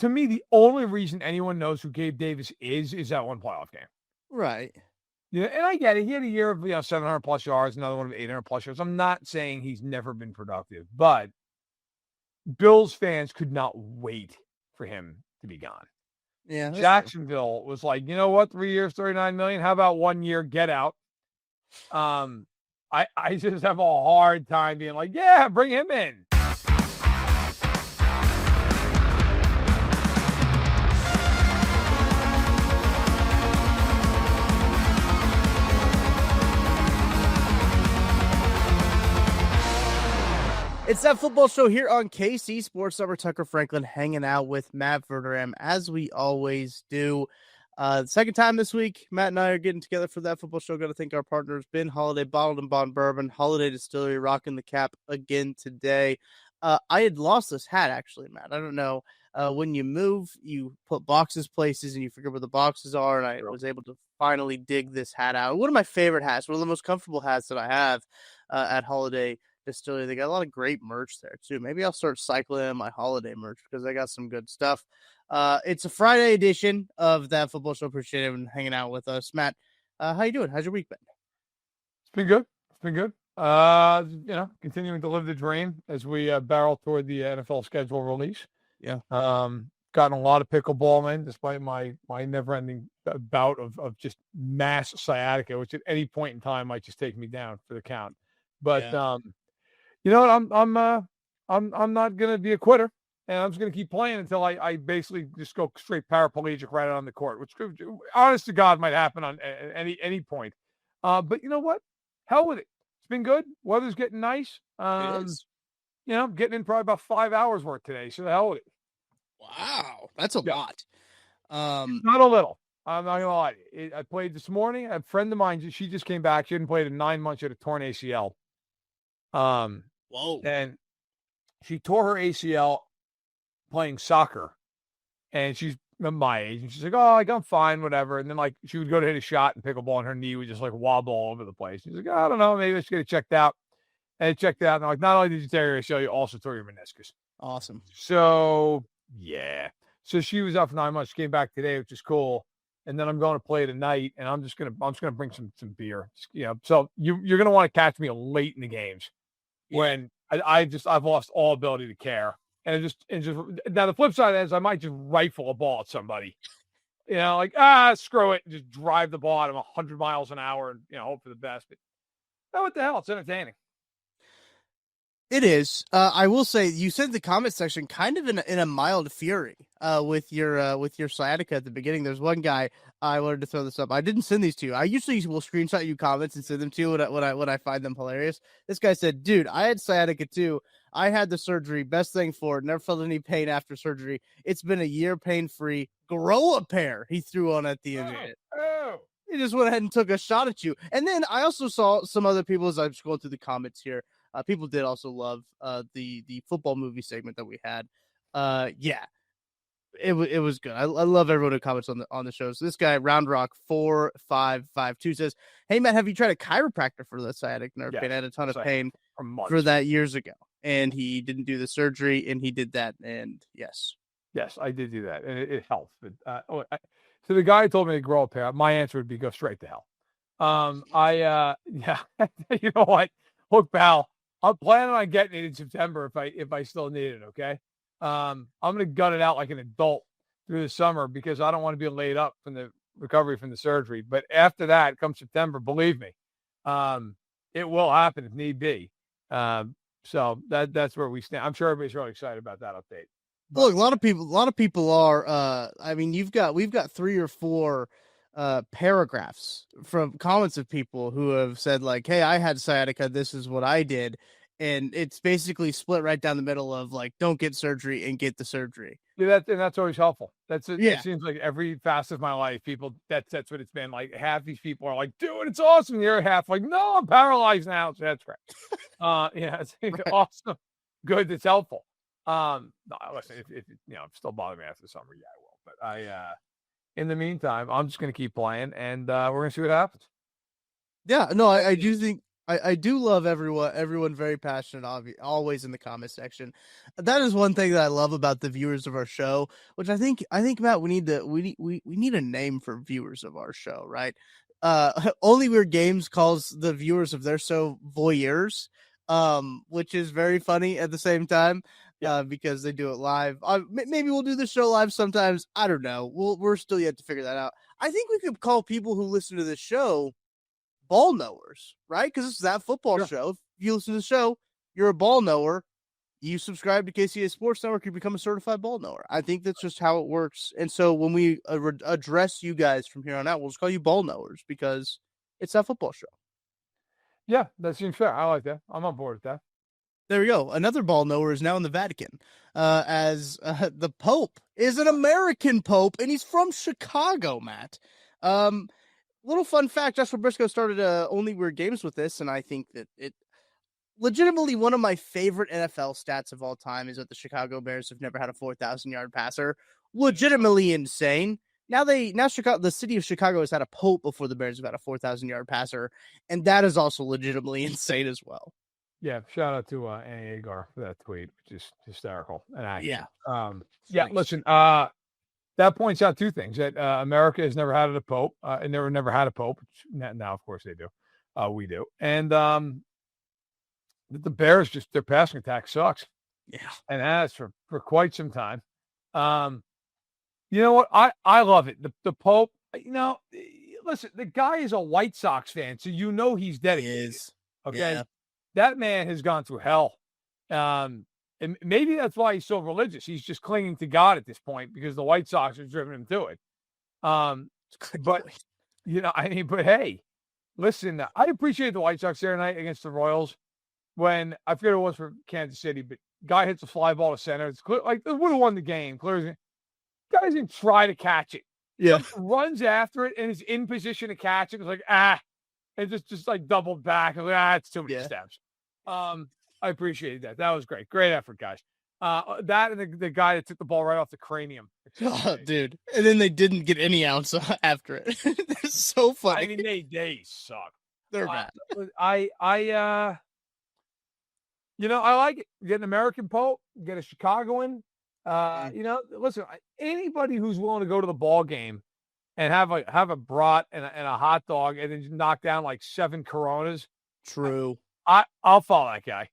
to me, the only reason anyone knows who Gabe Davis is that one playoff game. Right. Yeah, and I get it. He had a year of 700 plus yards, another one of 800 plus yards. I'm not saying he's never been productive, but Bills fans could not wait for him to be gone. Yeah. Jacksonville was like, you know what? 3 years, $39 million. How about 1 year? Get out. I just have a hard time being like, yeah, bring him in. It's That Football Show here on KC Sports. Summer Tucker Franklin hanging out with Matt Verderame as we always do. Second time this week, Matt and I are getting together for That Football Show. Got to thank our partners, Ben Holiday Bottled and Bond Bourbon, Holiday Distillery, rocking the cap again today. I had lost this hat actually, Matt. I don't know. When you move, you put boxes places and you forget where the boxes are. And I was able to finally dig this hat out. One of my favorite hats, one of the most comfortable hats that I have at Holiday Distillery. They got a lot of great merch there too. Maybe I'll start cycling in my holiday merch because I got some good stuff. It's a Friday edition of That Football Show. Appreciate everyone hanging out with us. Matt, how you doing? How's your week been? It's been good. Continuing to live the dream as we barrel toward the NFL schedule release. Yeah. Gotten a lot of pickleball in despite my never-ending bout of just mass sciatica, which at any point in time might just take me down for the count. But you know what? I'm not gonna be a quitter, and I'm just gonna keep playing until I basically just go straight paraplegic right on the court, which, honest to God, might happen on any point. But you know what? Hell with it. It's been good. Weather's getting nice. It is. I'm getting in probably about 5 hours work today. So the hell with it. Wow, that's a lot. Not a little. I'm not gonna lie. I played this morning. A friend of mine, she just came back. She hadn't played in 9 months. She had a torn ACL. Whoa. And she tore her ACL playing soccer. And she's my age. And she's like, oh, I'm fine, whatever. And then, like, she would go to hit a shot and pickleball, and her knee would just, like, wobble all over the place. She's like, I don't know. Maybe I should get it checked out. And it checked out. And I'm like, not only did you tear your ACL, you also tore your meniscus. Awesome. So, yeah. So she was out for 9 months. She came back today, which is cool. And then I'm going to play tonight, and I'm just gonna bring some beer. So you're gonna want to catch me late in the games when I've lost all ability to care. And just now the flip side is I might just rifle a ball at somebody. Like screw it, and just drive the ball at them 100 miles an hour and hope for the best. But what the hell? It's entertaining. It is. I will say you said the comment section kind of in a mild fury with your sciatica at the beginning. There's one guy I wanted to throw this up. I didn't send these to you. I usually will screenshot you comments and send them to you when I find them hilarious. This guy said, "Dude, I had sciatica too. I had the surgery. Best thing for it. Never felt any pain after surgery. It's been a year pain free. Grow a pair." He threw on at the end of it. He just went ahead and took a shot at you. And then I also saw some other people as I'm scrolling through the comments here. People did also love the football movie segment that we had. It was good. I love everyone who comments on the show. So this guy Round Rock 4552 says, "Hey Matt, have you tried a chiropractor for the sciatic nerve pain? I had a ton of pain for that years ago, and he didn't do the surgery, and he did that, and yes, I did do that, and it helped. But so the guy told me to grow a pair. My answer would be go straight to hell. You know what? Look, pal. I'm planning on getting it in September if I still need it, okay? I'm going to gut it out like an adult through the summer because I don't want to be laid up from the recovery from the surgery. But after that, come September, believe me, it will happen if need be. So that's where we stand. I'm sure everybody's really excited about that update. But look, a lot of people are. I mean, we've got 3 or 4 paragraphs from comments of people who have said like, "Hey, I had sciatica. This is what I did," and it's basically split right down the middle of like, "Don't get surgery and get the surgery." Yeah, that's always helpful. It Yeah. seems like every facet of my life, people that's what it's been like. Half these people are like, "Dude, it's awesome." The other half like, "No, I'm paralyzed now." So that's great. It's right. Awesome, good. It's helpful. No, listen, if still bother me after the summer, yeah, I will. But in the meantime, I'm just going to keep playing, and we're going to see what happens. Yeah, no, I do think I do love everyone very passionate, always in the comment section. That is one thing that I love about the viewers of our show, which I think Matt, we need a name for viewers of our show, right? Only Weird Games calls the viewers of their show voyeurs, which is very funny at the same time. Because they do it live. Maybe we'll do the show live sometimes. I don't know. We're still yet to figure that out. I think we could call people who listen to this show ball knowers, right? Because it's that football show. If you listen to the show, you're a ball knower. You subscribe to KCA Sports Network, you become a certified ball knower. I think that's just how it works. And so when we address you guys from here on out, we'll just call you ball knowers because it's that football show. Yeah, that seems fair. I like that. I'm on board with that. There we go. Another ball knower is now in the Vatican, as the Pope is an American Pope, and he's from Chicago, Matt. Little fun fact, Joshua Briscoe started Only Weird Games with this, and I think that it legitimately one of my favorite NFL stats of all time is that the Chicago Bears have never had a 4,000-yard passer. Legitimately insane. Now Chicago, the city of Chicago has had a Pope before the Bears have had a 4,000-yard passer, and that is also legitimately insane as well. Yeah, shout out to Annie Agar for that tweet, which is hysterical. And yeah, listen, that points out two things: that America has never had a Pope, and never had a Pope. Which now, of course, they do. We do, and that the Bears their passing attack sucks. Yeah, and has for quite some time. You know what? I love it. The Pope. Listen, the guy is a White Sox fan, so he's dedicated. He is. Okay. Yeah. That man has gone through hell. And maybe that's why he's so religious. He's just clinging to God at this point because the White Sox have driven him to it. But hey, listen, I appreciate the White Sox there tonight against the Royals when I forget who it was for Kansas City, but guy hits a fly ball to center. It's clear, like they would have won the game. Clear, guy didn't try to catch it. Yeah, runs after it and is in position to catch it. It's like and just like doubled back. And like, it's too many steps. I appreciated that. That was great. Great effort, guys. That and the guy that took the ball right off the cranium. Oh, dude. And then they didn't get any ounce after it. They're so funny. I mean, they suck. They're bad. I like it. Get an American Pope, get a Chicagoan. Listen, anybody who's willing to go to the ball game and have a brat and a hot dog and then just knock down like 7 Coronas. True. I'll follow that guy.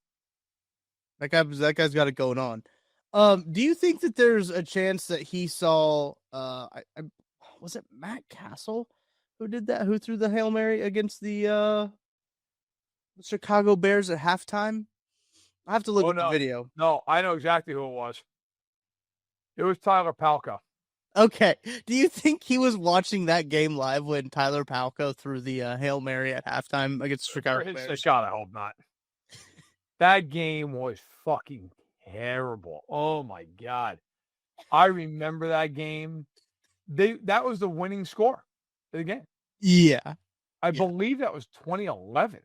That guy's got it going on. Do you think that there's a chance that he saw was it Matt Castle who did that? Who threw the Hail Mary against the Chicago Bears at halftime? I have to look at the video. No, I know exactly who it was. It was Tyler Palko. Okay. Do you think he was watching that game live when Tyler Palko threw the Hail Mary at halftime against Chicago Bears? God, I hope not. That game was fucking terrible. Oh my God. I remember that game. That was the winning score of the game. Yeah. I believe that was 2011.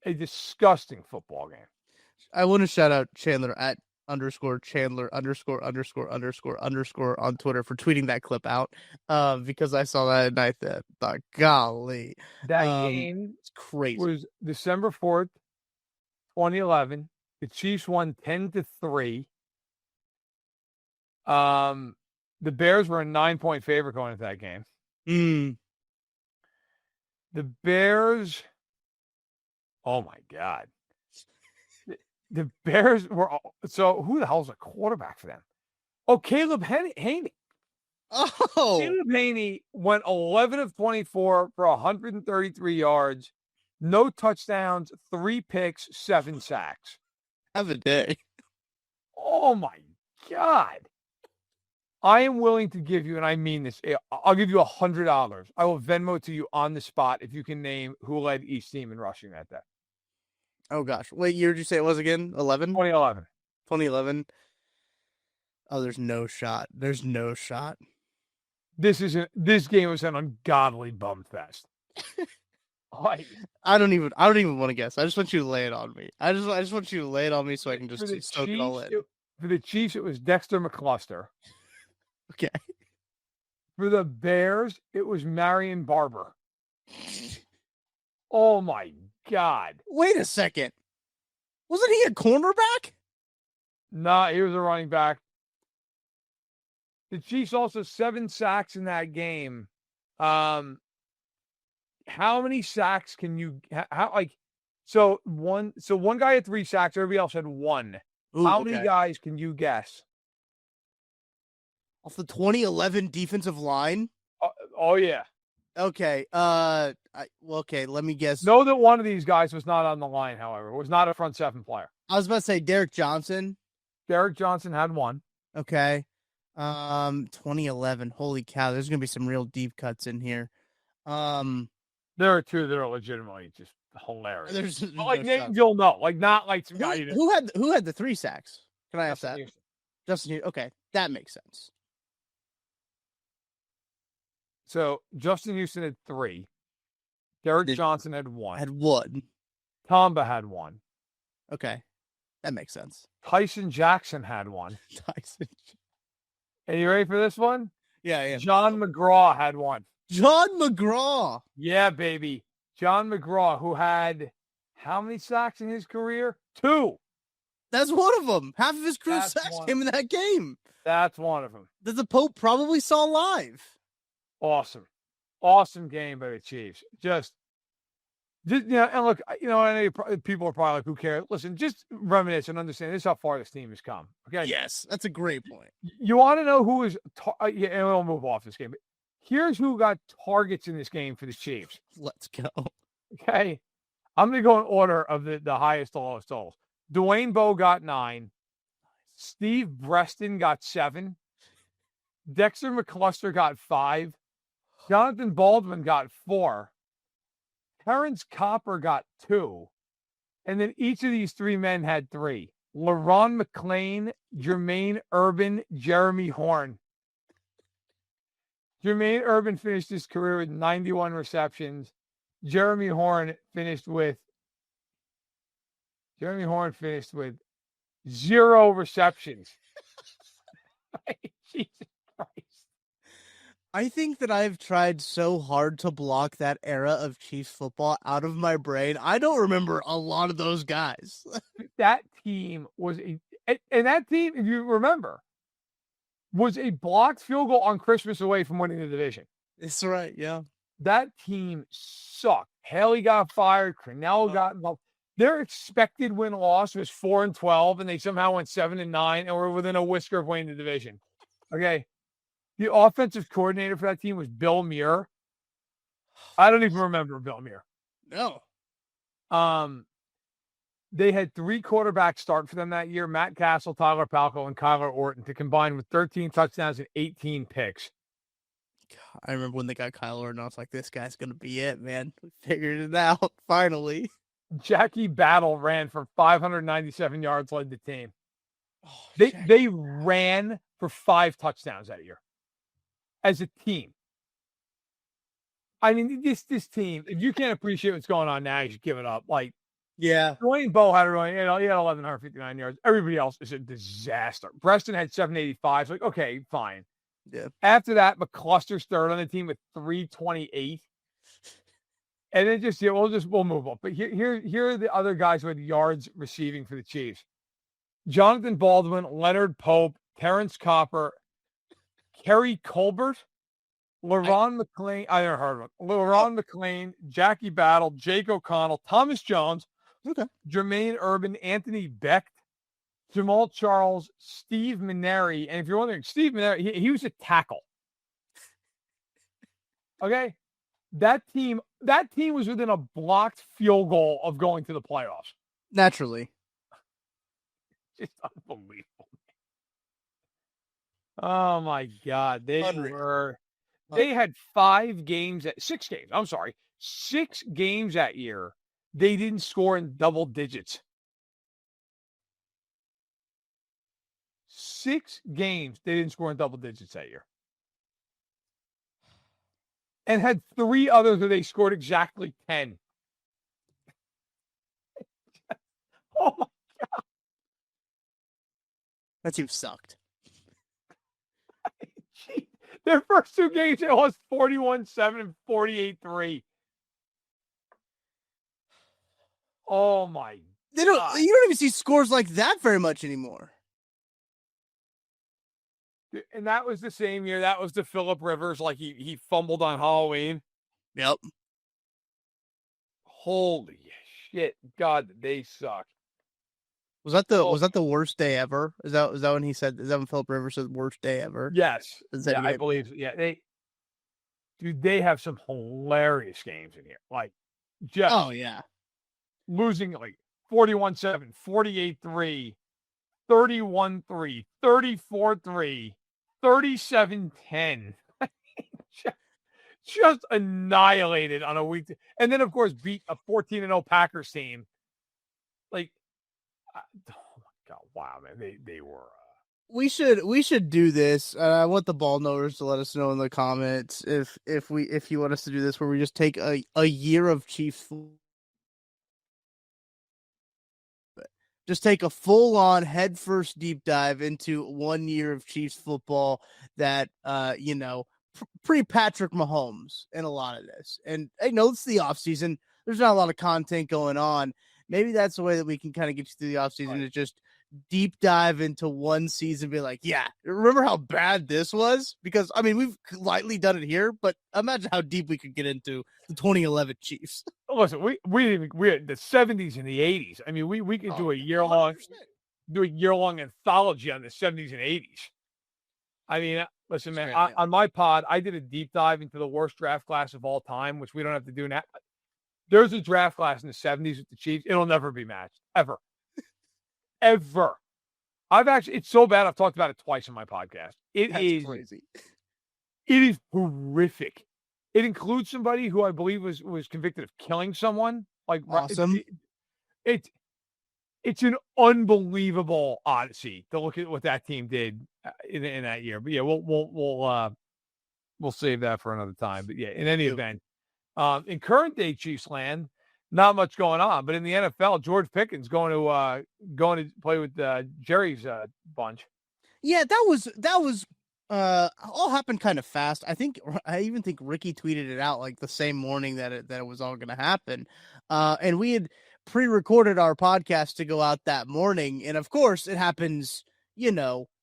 A disgusting football game. I want to shout out Chandler at _Chandler __ on Twitter for tweeting that clip out. Because I saw that at night that thought, golly. That game it's crazy. Was December 4th, 2011. The Chiefs won 10-3. The Bears were a 9-point favorite going into that game. The Bears, oh my God. The Bears were, so who the hell's a quarterback for them? Oh, Caleb Haney. Oh. Caleb Haney went 11 of 24 for 133 yards, no touchdowns, 3 picks, 7 sacks. Have a day. Oh my God. I am willing to give you, and I mean this, I'll give you $100. I will Venmo to you on the spot if you can name who led each team in rushing that day. Oh gosh. What year did you say it was again? 11? 2011. 2011. Oh, there's no shot. There's no shot. This game was an ungodly bum fest. I don't even want to guess. I just want you to lay it on me. I just want you to lay it on me so I can just soak it all in. For the Chiefs, it was Dexter McCluster. Okay. For the Bears, it was Marion Barber. Oh my God. Wait a second. Wasn't he a cornerback? Nah, he was a running back. The Chiefs also 7 sacks in that game. How many sacks can you so one guy had 3 sacks, everybody else had 1. Ooh, How okay. many guys can you guess? Off the 2011 defensive line? Oh yeah. Okay. Okay, let me guess. Know that one of these guys was not on the line, however. Was not a front 7 player. I was about to say Derek Johnson. Derek Johnson had 1. Okay. 2011. Holy cow, there's gonna be some real deep cuts in here. There are 2 that are legitimately just hilarious. There's Like no names you'll know. Like not like some guy who had the 3 sacks? Can I ask that? Houston. Justin. Okay, that makes sense. So Justin Houston had 3. Derek Johnson had 1. Had 1. Tamba had 1. Okay, that makes sense. Tyson Jackson had 1. Tyson. Are you ready for this one? Yeah. John McGraw had 1. John McGraw. Yeah, baby. John McGraw, who had how many sacks in his career? 2. That's one of them. Half of his career That's sacks one. came in that game. That's one of them. That the Pope probably saw live. Awesome. Awesome game by the Chiefs. Just and look, I know people are probably like, who cares? Listen, just reminisce and understand this is how far this team has come. Okay. Yes, that's a great point. You want to know who is, and we'll move off this game. But here's who got targets in this game for the Chiefs. Let's go. Okay. I'm going to go in order of the highest to lowest totals. Dwayne Bowe got 9. Steve Breston got 7. Dexter McCluster got 5. Jonathan Baldwin got 4. Terrence Copper got 2. And then each of these 3 men had 3. LaRon McClain, Jermaine Urban, Jeremy Horn. Jermaine Urban finished his career with 91 receptions. Jeremy Horn finished with 0 receptions. Jesus Christ. I think that I've tried so hard to block that era of Chiefs football out of my brain. I don't remember a lot of those guys. That team was and that team, if you remember, was a blocked field goal on Christmas away from winning the division. That's right, yeah. That team sucked. Haley got fired. Cornell got involved. Their expected win-loss was 4-12, and they somehow went 7-9, and were within a whisker of winning the division. Okay. The offensive coordinator for that team was Bill Muir. I don't even remember Bill Muir. No. They had 3 quarterbacks start for them that year: Matt Castle, Tyler Palco, and Kyler Orton, to combine with 13 touchdowns and 18 picks. I remember when they got Kyler Orton, I was like, this guy's going to be it, man. We figured it out, finally. Jackie Battle ran for 597 yards, led the team. Oh, they ran for 5 touchdowns that year as a team. I mean, this team, if you can't appreciate what's going on now, you should give it up. Like, yeah. Dwayne Bowe had he had 1,159 yards. Everybody else is a disaster. Preston had 785. It's like, okay, fine. Yeah. After that, McCluster's third on the team with 328. And then we'll move on. But here are the other guys who had yards receiving for the Chiefs: Jonathan Baldwin, Leonard Pope, Terrence Copper, Kerry Colbert, LaRon McClain. I never heard of him. LaRon McClain, Jackie Battle, Jake O'Connell, Thomas Jones, Jermaine Urban, Anthony Becht, Jamal Charles, Steve Mineri. And if you're wondering, Steve Mineri, he was a tackle. Okay. That team was within a blocked field goal of going to the playoffs. Naturally. Just unbelievable. Oh my God. They had 6 games that year. They didn't score in double digits. 6 games they didn't score in double digits that year. And had 3 others where they scored exactly 10. Oh my God. That team sucked. Their first 2 games, they lost 41-7 and 48-3. Oh my You God. don't even see scores like that very much anymore. And that was the same year. That was the Phillip Rivers, like he fumbled on Halloween. Yep. Holy shit. God, they suck. Was that the worst day ever? Is that when he said, is that when Phillip Rivers said worst day ever? Yes. Yeah, I believe. Yeah. They have some hilarious games in here. Like, just yeah. losing like 41-7, 48-3, 31-3, 34-3, 37-10. Just annihilated on a week. And then, of course, beat a 14-0 Packers team. Like, oh my God, wow, man. They were. We should do this. I want the ball knowers to let us know in the comments if you want us to do this, where we just take a year of Chiefs. Just take a full-on headfirst deep dive into 1 year of Chiefs football that, pre-Patrick Mahomes in a lot of this. And I know it's the offseason. There's not a lot of content going on. Maybe that's the way that we can kind of get you through the offseason, right? To just deep dive into one season, be like, yeah, remember how bad this was? Because, I mean, we've lightly done it here, but imagine how deep we could get into the 2011 Chiefs. Listen, we had the 70s and the 80s. I mean, we could do a year-long anthology on the 70s and 80s. I mean, listen, man, on my pod, I did a deep dive into the worst draft class of all time, which we don't have to do now. There's a draft class in the 70s with the Chiefs. It'll never be matched, ever. Ever. It's so bad, I've talked about it twice in my podcast. That's crazy. It is horrific. It includes somebody who I believe was convicted of killing someone. Like, awesome. It's an unbelievable odyssey to look at what that team did in that year. But yeah, we'll save that for another time. But yeah, in any event, in current day Chiefs land, not much going on. But in the NFL, George Pickens going to play with Jerry's bunch. Yeah, that was all happened kind of fast. I even think Ricky tweeted it out like the same morning that it was all going to happen. And we had pre-recorded our podcast to go out that morning. And of course it happens,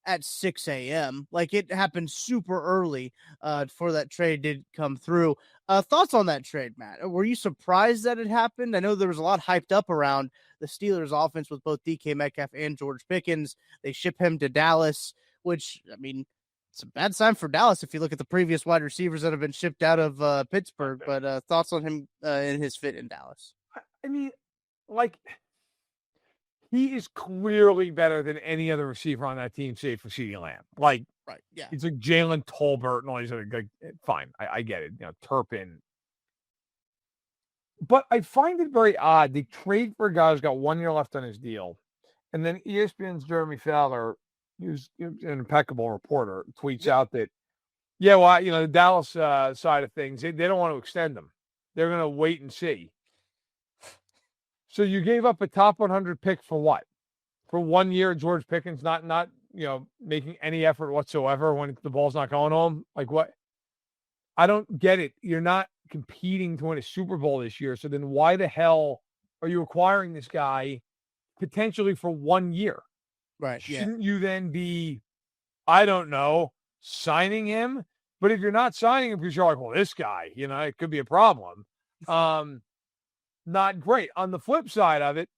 at 6 a.m. Like, it happened super early before that trade did come through. Thoughts on that trade, Matt? Were you surprised that it happened? I know there was a lot hyped up around the Steelers offense with both DK Metcalf and George Pickens. They ship him to Dallas, which, I mean, it's a bad sign for Dallas if you look at the previous wide receivers that have been shipped out of Pittsburgh. But thoughts on him and his fit in Dallas? I mean, like, he is clearly better than any other receiver on that team, save for CeeDee Lamb. Like, right, yeah, it's like Jalen Tolbert and all these other guys. Fine, I get it. Turpin. But I find it very odd. They trade for a guy who's got 1 year left on his deal, and then ESPN's Jeremy Fowler, who's an impeccable reporter, tweets out that, yeah, well, the Dallas side of things, they don't want to extend him. They're going to wait and see. So you gave up a top 100 pick for what? For 1 year, George Pickens not making any effort whatsoever when the ball's not going to him? Like, what? I don't get it. You're not competing to win a Super Bowl this year. So then why the hell are you acquiring this guy potentially for 1 year? Right. Shouldn't you then be, I don't know, signing him? But if you're not signing him because you're like, well, this guy, it could be a problem. Not great. On the flip side of it,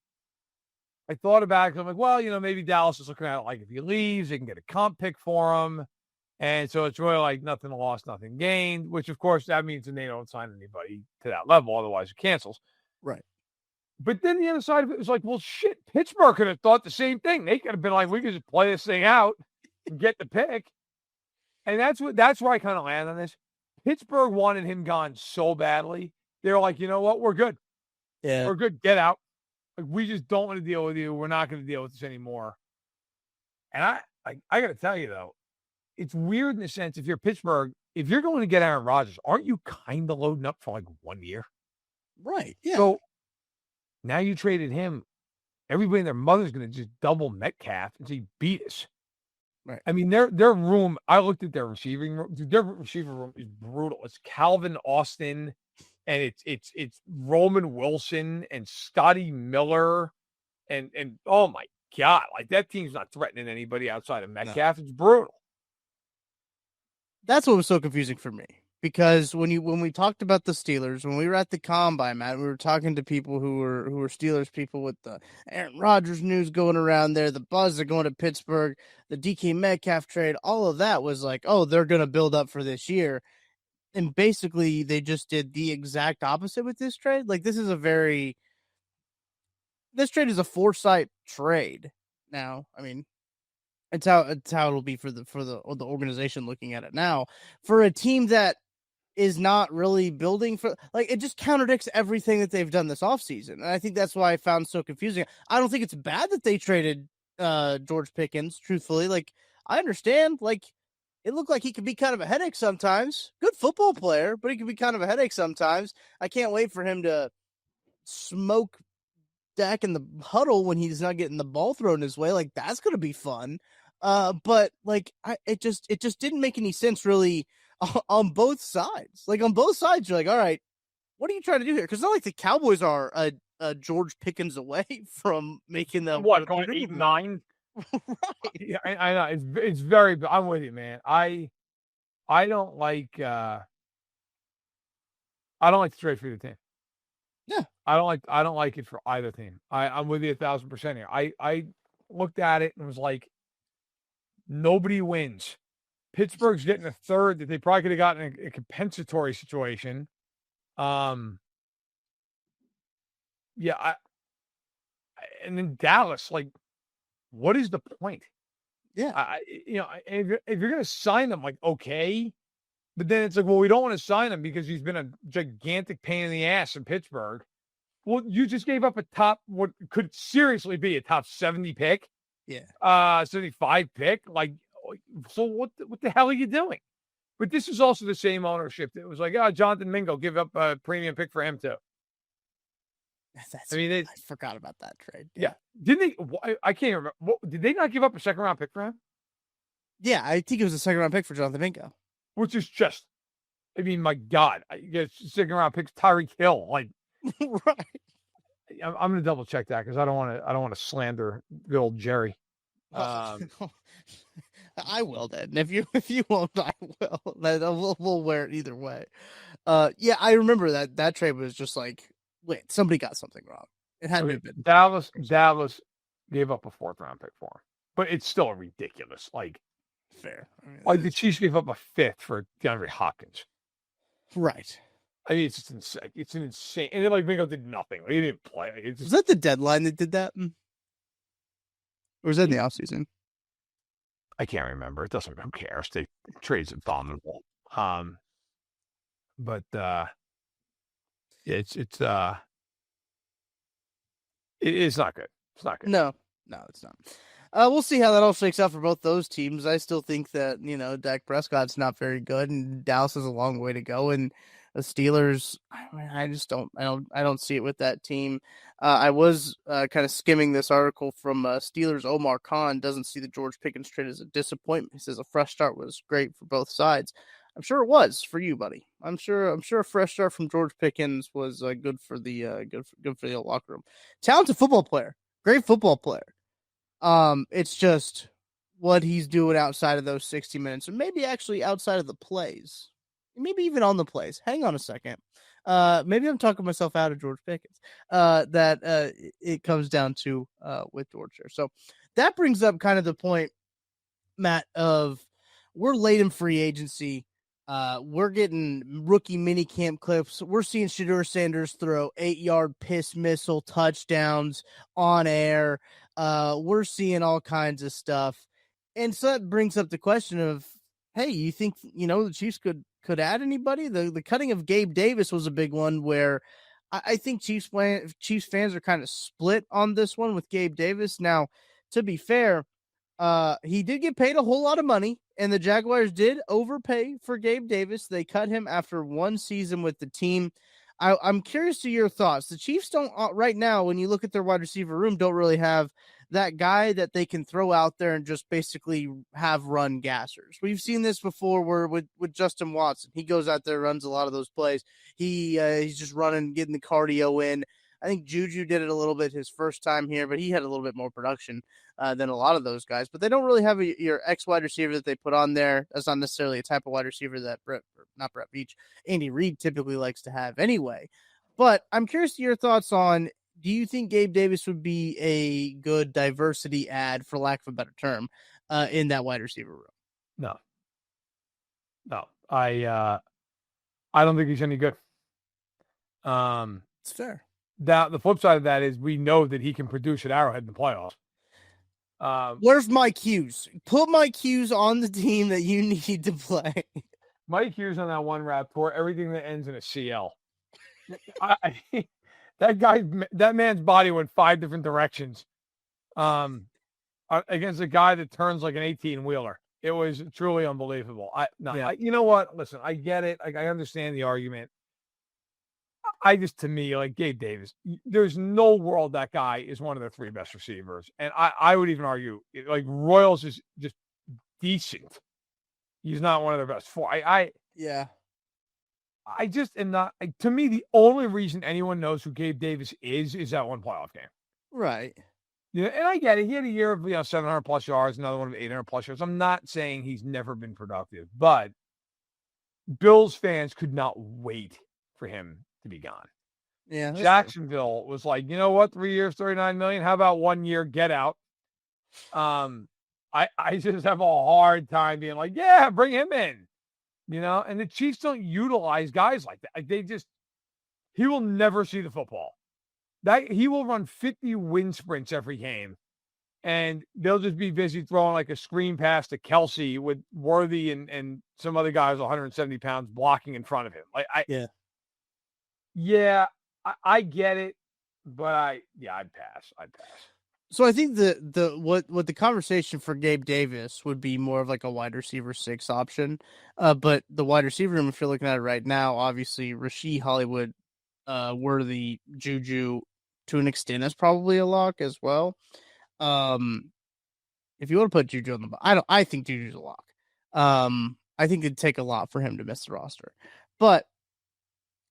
I thought about it. I'm like, well, maybe Dallas is looking at it like if he leaves, they can get a comp pick for him. And so it's really like nothing lost, nothing gained, which of course that means that they don't sign anybody to that level. Otherwise it cancels. Right. But then the other side of it was like, well, shit, Pittsburgh could have thought the same thing. They could have been like, we could just play this thing out and get the pick. And that's where I kind of land on this. Pittsburgh wanted him gone so badly. They were like, you know what? We're good. Yeah. We're good. Get out. Like, we just don't want to deal with you. We're not going to deal with this anymore. And I got to tell you, though, it's weird in the sense, if you're Pittsburgh, if you're going to get Aaron Rodgers, aren't you kind of loading up for like 1 year? Right. Yeah. So now you traded him. Everybody and their mother's going to just double Metcalf and say, beat us. Right. I mean, their room, I looked at their receiving room. Dude, their receiver room is brutal. It's Calvin Austin and it's Roman Wilson and Scotty Miller, and oh my God, like that team's not threatening anybody outside of Metcalf. No. It's brutal. That's what was so confusing for me, because when we talked about the Steelers, when we were at the combine, Matt, we were talking to people who were Steelers people with the Aaron Rodgers news going around there, the buzz of going to Pittsburgh, the DK Metcalf trade, all of that was like, oh, they're going to build up for this year. And basically they just did the exact opposite with this trade. Like, this trade is a foresight trade. Now, I mean, it's how it'll be for the organization looking at it now, for a team that is not really building for, like, it just contradicts everything that they've done this offseason. And I think that's why I found it so confusing. I don't think it's bad that they traded George Pickens, truthfully. Like, I understand, like, it looked like he could be kind of a headache sometimes. Good football player, but he could be kind of a headache sometimes. I can't wait for him to smoke Dak in the huddle when he's not getting the ball thrown his way. Like, that's going to be fun. But like, it just didn't make any sense really on both sides. Like, on both sides, you're like, all right, what are you trying to do here? Because it's not like the Cowboys are George Pickens away from making the going 8-9. Right. Yeah, I know it's very. I'm with you, man. I don't like the trade for the team. Yeah, I don't like it for either team. I'm with you 1,000% here. I looked at it and was like, nobody wins. Pittsburgh's getting a third that they probably could have gotten a compensatory situation. Yeah, and then Dallas, like, what is the point? Yeah, if you're going to sign them, like, okay, but then it's like, well, we don't want to sign him because he's been a gigantic pain in the ass in Pittsburgh. Well, you just gave up what could seriously be a top 70 pick. Yeah. 75 pick. Like, so what the hell are you doing? But this is also the same ownership that was like, Jonathan Mingo, give up a premium pick for him too. I forgot about that trade. Yeah. Didn't they? I can't remember. Did they not give up a second round pick for him? Yeah, I think it was a second round pick for Jonathan Mingo. Which is just, I mean, my God, I guess second round picks Tyreek Hill. Like, right. I'm going to double check that because I don't want to slander the old Jerry. I will then. If you won't, I will. We'll wear it either way. Yeah, I remember that trade was just like, wait, somebody got something wrong. It had to have been Dallas gave up a 4th round pick for him, but it's still ridiculous. Like, fair. I mean, like the Chiefs gave up a 5th for DeAndre Hopkins. Right. I mean, it's just insane. It's an insane. And then, like, Mingo did nothing. Like, he didn't play. Was that the deadline that did that? Or was that in the offseason? I can't remember. It doesn't. Who cares? They trade's abominable. But it's not good. It's not good. No, it's not. We'll see how that all shakes out for both those teams. I still think that, Dak Prescott's not very good, and Dallas has a long way to go. And the Steelers, I don't see it with that team. I was kind of skimming this article from Steelers. Omar Khan doesn't see the George Pickens trade as a disappointment. He says a fresh start was great for both sides. I'm sure it was for you, buddy. I'm sure a fresh start from George Pickens was good for the good for the locker room. Talented football player, great football player. It's just what he's doing outside of those 60 minutes, and maybe actually outside of the plays, maybe even on the plays. Hang on a second. Maybe I'm talking myself out of George Pickens. That it comes down to with George here. So that brings up kind of the point, Matt, of we're late in free agency. We're getting rookie mini camp clips. We're seeing Shedeur Sanders throw 8-yard piss missile touchdowns on air. We're seeing all kinds of stuff. And so that brings up the question of, hey, you think, the Chiefs could add anybody? The cutting of Gabe Davis was a big one where I think Chiefs fans are kind of split on this one with Gabe Davis. Now, to be fair, he did get paid a whole lot of money, and the Jaguars did overpay for Gabe Davis. They cut him after one season with the team. I'm curious to your thoughts. The Chiefs don't right now, when you look at their wide receiver room, don't really have that guy that they can throw out there and just basically have run gassers. We've seen this before where with Justin Watson, he goes out there, runs a lot of those plays. He's just running, getting the cardio in. I think Juju did it a little bit his first time here, but he had a little bit more production than a lot of those guys. But they don't really have your ex wide receiver that they put on there. That's not necessarily a type of wide receiver that not Brett Veach, Andy Reid typically likes to have anyway. But I'm curious to your thoughts on, do you think Gabe Davis would be a good diversity add, for lack of a better term, in that wide receiver room? No. I don't think he's any good. It's fair. Now, the flip side of that is we know that he can produce at Arrowhead in the playoffs. Where's Mike Hughes? Put Mike Hughes on the team that you need to play. Mike Hughes on that one rap tour, everything that ends in a CL. That man's body went 5 different directions against a guy that turns like an 18-wheeler. It was truly unbelievable. You know what? Listen, I get it. I understand the argument. To me, like Gabe Davis, there's no world that guy is one of the 3 best receivers. And I would even argue, like, Royals is just decent. He's not one of the best 4. I just am not. To me, the only reason anyone knows who Gabe Davis is that one playoff game. Right. Yeah, and I get it. He had a year of 700+ yards, another one of 800+ yards. I'm not saying he's never been productive, but Bills fans could not wait for him to be gone. Yeah. Jacksonville was like, you know what? 3 years, $39 million. How about 1 year? Get out. I just have a hard time being like, yeah, bring him in. And the Chiefs don't utilize guys like that. He will never see the football. He will run 50 wind sprints every game, and they'll just be busy throwing like a screen pass to Kelsey with Worthy and some other guys 170 pounds blocking in front of him. I get it, but I'd pass. So I think what the conversation for Gabe Davis would be more of like a wide receiver 6 option. But the wide receiver room, if you're looking at it right now, obviously Rasheed Hollywood, Worthy, Juju, to an extent, is probably a lock as well. If you want to put Juju on I think Juju's a lock. I think it'd take a lot for him to miss the roster. But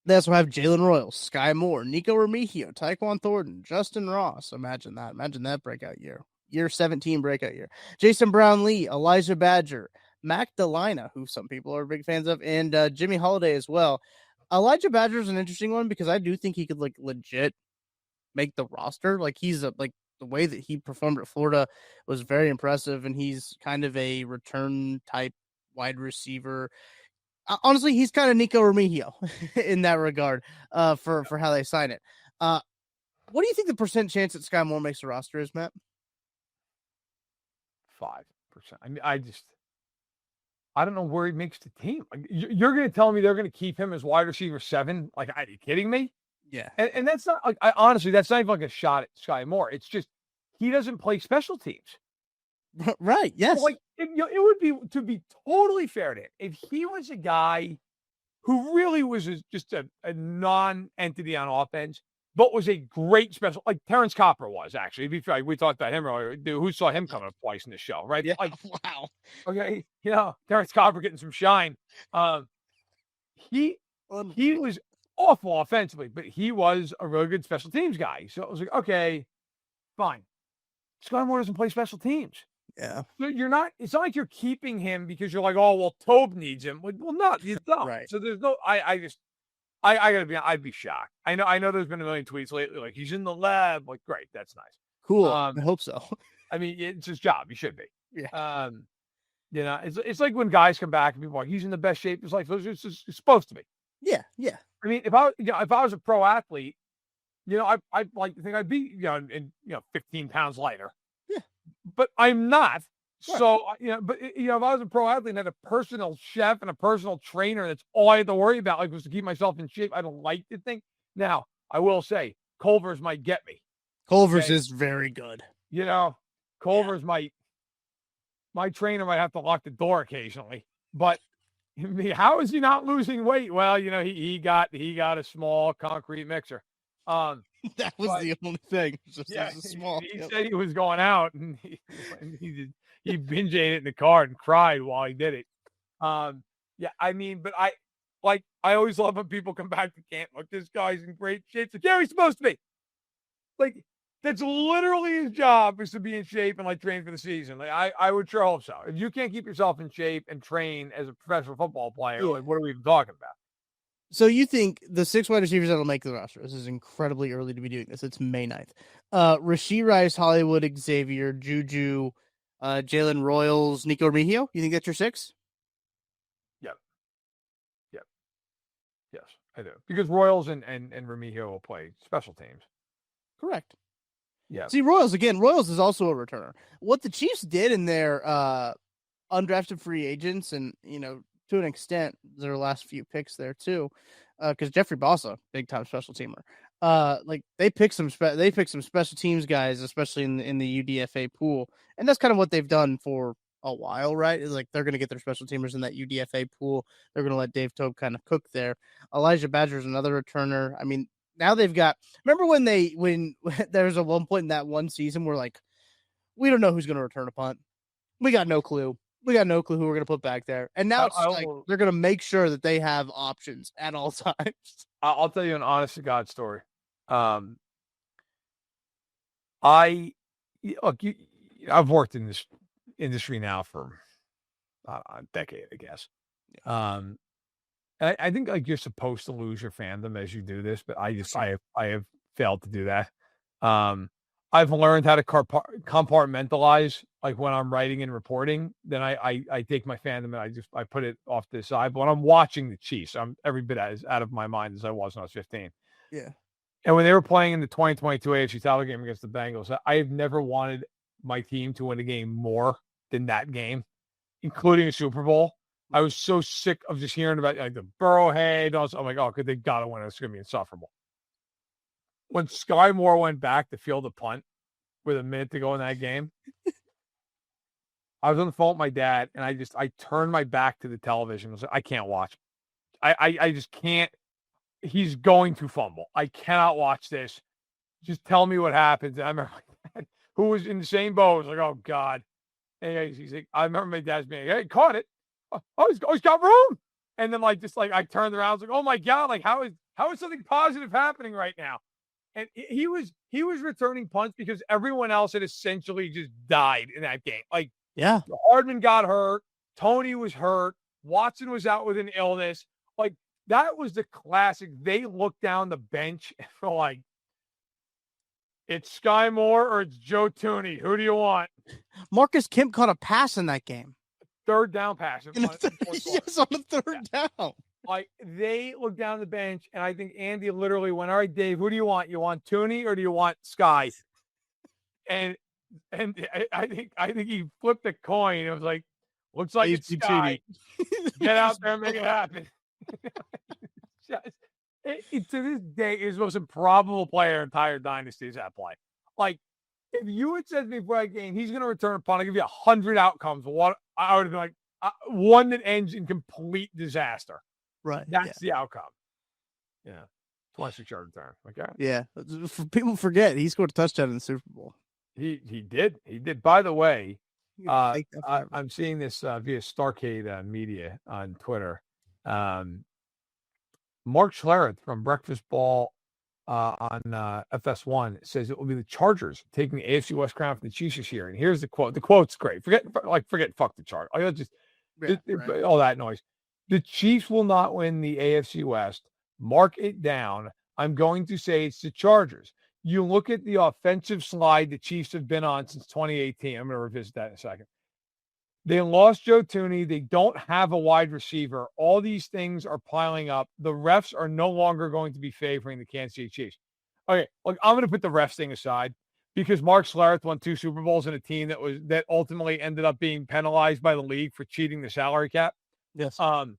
they also have Jalen Royals, Sky Moore, Nico Remigio, Tyquan Thornton, Justin Ross. Imagine that breakout year. Year 17 breakout year. Jason Brown-Lee, Elijah Badger, Mac Delina, who some people are big fans of, and Jimmy Holiday as well. Elijah Badger is an interesting one because I do think he could legit make the roster. He's the way that he performed at Florida was very impressive, and he's kind of a return type wide receiver. Honestly, he's kind of Nico Remigio in that regard for how they sign it. What do you think the percent chance that Sky Moore makes the roster is, Matt? 5%. I mean, I don't know where he makes the team. You're going to tell me they're going to keep him as wide receiver 7? Are you kidding me? Yeah. And that's not honestly, that's not even like a shot at Sky Moore. It's just he doesn't play special teams. Right. Yes. It would be, to be totally fair to him, if he was a guy who really was just a non-entity on offense, but was a great special, like Terrence Copper was, actually. To be fair, we talked about him earlier. Dude, who saw him coming up twice in the show, right? Yeah. Wow. Okay. Terrence Copper getting some shine. He was awful offensively, but he was a really good special teams guy. So it was like, okay, fine. Sky Moore doesn't play special teams. Yeah. So it's not like you're keeping him because you're like, oh, well, Tobe needs him. Well, no, you don't. Right. So there's no, I gotta be, I'd be shocked. I know there's been a million tweets lately, like he's in the lab. Like, great. That's nice. Cool. I hope so. I mean, it's his job. He should be. Yeah. It's like when guys come back and people are like, he's in the best shape of his life. It's supposed to be. Yeah. Yeah. I mean, if I was a pro athlete, I like to think I'd be, 15 pounds lighter. Yeah. But I'm not. Right. So, if I was a pro athlete and had a personal chef and a personal trainer, that's all I had to worry about, was to keep myself in shape. I don't like to think. Now, I will say, Culver's might get me. Culver's is very good. Culver's my trainer might have to lock the door occasionally. But how is he not losing weight? Well, he got a small concrete mixer. That was But, the only thing. It was yeah, a small he tip. said he was going out, and he binge ate it in the car and cried while he did it. Yeah, I mean, but I always love when people come back to camp. Like, this guy's in great shape. It's like, yeah, he's supposed to be. Like, that's literally his job, is to be in shape and like train for the season. Like, I would sure hope so. If you can't keep yourself in shape and train as a professional football player, Yeah. like, what are we even talking about? So you think the 6 wide receivers that'll make the roster? This is incredibly early to be doing this. It's May 9th. Rashee Rice, Hollywood, Xavier, Juju, Jalen Royals, Nico Remigio. You think that's your 6? Yep. Yep. Yes, I do. Because Royals and Remigio will play special teams. Correct. Yeah. See, Royals is also a returner. What the Chiefs did in their undrafted free agents, and to an extent, their last few picks there too, because Jeffrey Bossa, big time special teamer. Like they picked some special teams guys, especially in the UDFA pool, and that's kind of what they've done for a while, right? It's like they're going to get their special teamers in that UDFA pool. They're going to let Dave Toub kind of cook there. Elijah Badger is another returner. I mean, now they've got. Remember when there was a one point in that one season where like we don't know who's going to return a punt. We got no clue. We got no clue who we're going to put back there. And now it's like they're going to make sure that they have options at all times. I'll tell you an honest to God story. I've worked in this industry now for a decade, I guess. I think like you're supposed to lose your fandom as you do this, but I have failed to do that. I've learned how to compartmentalize, like when I'm writing and reporting, then I take my fandom and I put it off to the side. But when I'm watching the Chiefs, I'm every bit as out of my mind as I was when I was 15. Yeah. And when they were playing in the 2022 AFC title game against the Bengals, I have never wanted my team to win a game more than that game, including a Super Bowl. I was so sick of just hearing about like the Burrowhead. I'm like, oh, they got to win. It's going to be insufferable. When Sky Moore went back to field a punt with a minute to go in that game, I was on the phone with my dad, and I turned my back to the television. I was like, I can't watch. I just can't. He's going to fumble. I cannot watch this. Just tell me what happens. And I remember my dad, who was in the same boat, was like, oh, God. And he's like, I remember my dad's being like, hey, caught it. Oh, he's got room. And then I turned around, I was like, oh my God, like how is something positive happening right now? And he was returning punts because everyone else had essentially just died in that game. Like, yeah, Hardman got hurt, Tony was hurt, Watson was out with an illness. Like, that was the classic. They looked down the bench and were like, it's Sky Moore or it's Joe Tooney. Who do you want? Marcus Kemp caught a pass in that game. Third down pass. Yes, on the third down. Like, they looked down the bench, and I think Andy literally went, all right, Dave, who do you want? You want Tooney or do you want Sky? And I think he flipped the coin. It was like, looks like it's Sky. Get out there and make it happen. To this day, is the most improbable player in entire dynasties that play. Like, if you had said to me before that game, he's going to return a punt, I'll give you 100 outcomes. I would have been like, one that ends in complete disaster. Right. That's the outcome. Yeah. 26-yard return. Okay. Yeah. People forget he scored a touchdown in the Super Bowl. He did. He did. By the way, I'm seeing this via Starcade Media on Twitter. Mark Schlereth from Breakfast Ball on FS1 says it will be the Chargers taking the AFC West crown from the Chiefs this year. And here's the quote. The quote's great. Forget fuck the chart. All that noise. The Chiefs will not win the AFC West. Mark it down. I'm going to say it's the Chargers. You look at the offensive slide the Chiefs have been on since 2018. I'm going to revisit that in a second. They lost Joe Tooney. They don't have a wide receiver. All these things are piling up. The refs are no longer going to be favoring the Kansas City Chiefs. Okay, look, I'm going to put the refs thing aside because Mark Schlereth won 2 Super Bowls in a team that ultimately ended up being penalized by the league for cheating the salary cap. Yes. And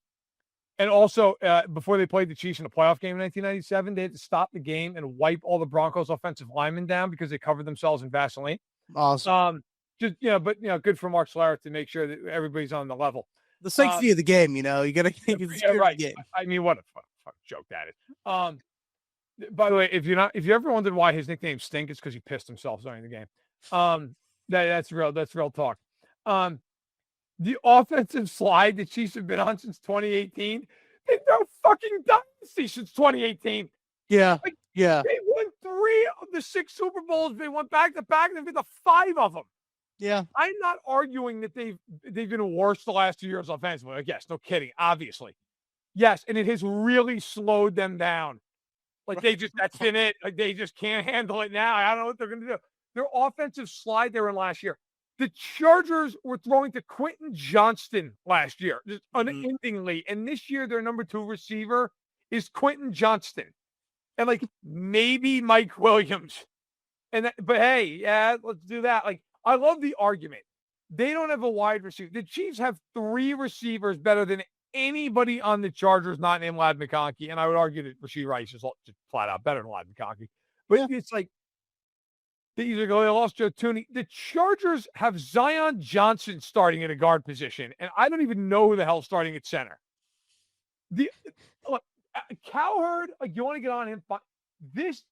also, before they played the Chiefs in a playoff game in 1997, they had to stop the game and wipe all the Broncos offensive linemen down because they covered themselves in Vaseline. Awesome. Good for Mark Schlereth to make sure that everybody's on the level. The sanctity of the game, you got to right. The game. I mean, what a fuck joke that is. By the way, if you ever wondered why his nickname Stink, it's because he pissed himself during the game. That's real talk. The offensive slide the Chiefs have been on since 2018. They've no fucking dynasty since 2018. Yeah. Like, Yeah. they won 3 of the 6 Super Bowls. They went back to back. They've been to 5 of them. Yeah. I'm not arguing that they've been worse the last 2 years offensively. Like, yes, no kidding, obviously. Yes, and it has really slowed them down. Like, that's been it. Like, they just can't handle it now. I don't know what they're going to do. Their offensive slide they were in last year. The Chargers were throwing to Quentin Johnston last year, just unendingly. And this year, their number 2 receiver is Quentin Johnston. And, like, maybe Mike Williams. But hey, yeah, let's do that. Like, I love the argument. They don't have a wide receiver. The Chiefs have 3 receivers better than anybody on the Chargers not named Ladd McConkey. And I would argue that Rashee Rice is just flat out better than Ladd McConkey. But it's like, they lost Joe Tooney. The Chargers have Zion Johnson starting at a guard position, and I don't even know who the hell's starting at center. Cowherd, like, you want to get on him? This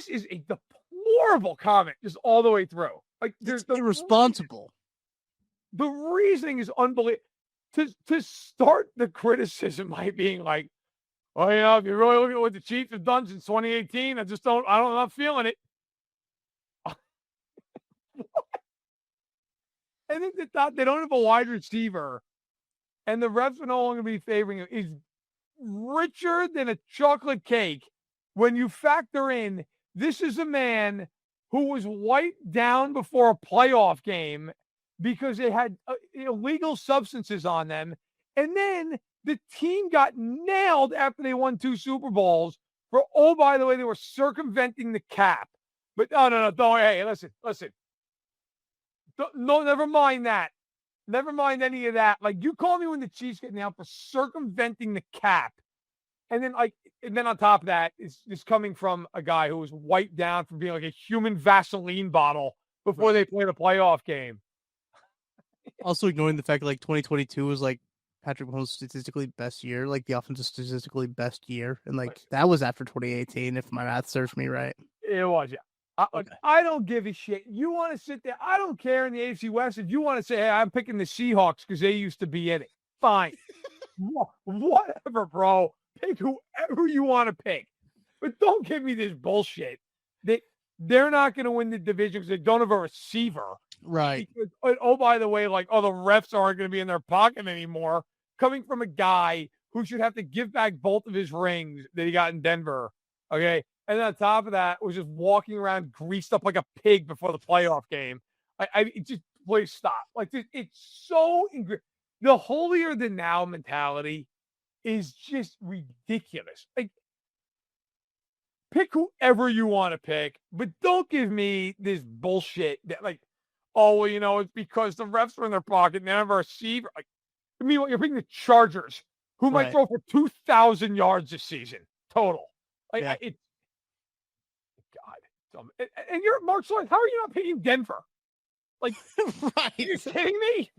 is a deplorable comment just all the way through. Like, there's irresponsible. The reasoning is unbelievable. To start the criticism by being like, well, if you really look at what the Chiefs have done since 2018, I'm not feeling it. I think that they don't have a wide receiver, and the refs are no longer be favoring him, is richer than a chocolate cake when you factor in this is a man who was wiped down before a playoff game because they had illegal substances on them, and then the team got nailed after they won 2 Super Bowls for, oh, by the way, they were circumventing the cap. But no, don't. Hey, listen. No, never mind that. Never mind any of that. Like, you call me when the Chiefs get nailed for circumventing the cap. And then on top of that, it's coming from a guy who was wiped down from being like a human Vaseline bottle before they played a playoff game. Also ignoring the fact that, like, 2022 was, like, Patrick Mahomes' statistically best year, like, the offensive statistically best year. And, like, that was after 2018, if my math serves me right. It was, yeah. I don't give a shit. You want to sit there. I don't care in the AFC West. If you want to say, hey, I'm picking the Seahawks because they used to be in it. Fine. Whatever, bro. Pick whoever you want to pick. But don't give me this bullshit. They're not going to win the division because they don't have a receiver. Right. Because, oh, by the way, like, the refs aren't going to be in their pocket anymore. Coming from a guy who should have to give back both of his rings that he got in Denver. Okay. And then on top of that, was just walking around greased up like a pig before the playoff game. Just please stop. Like, it's so the holier than now mentality is just ridiculous. Like, pick whoever you want to pick, but don't give me this bullshit that, like, oh, well, it's because the refs are in their pocket and they have a receiver. Like, I mean, you're picking the Chargers, who might throw for 2,000 yards this season total. Like, yeah. God. And you're Mark Schlereth. How are you not picking Denver? Like, right? You're kidding me?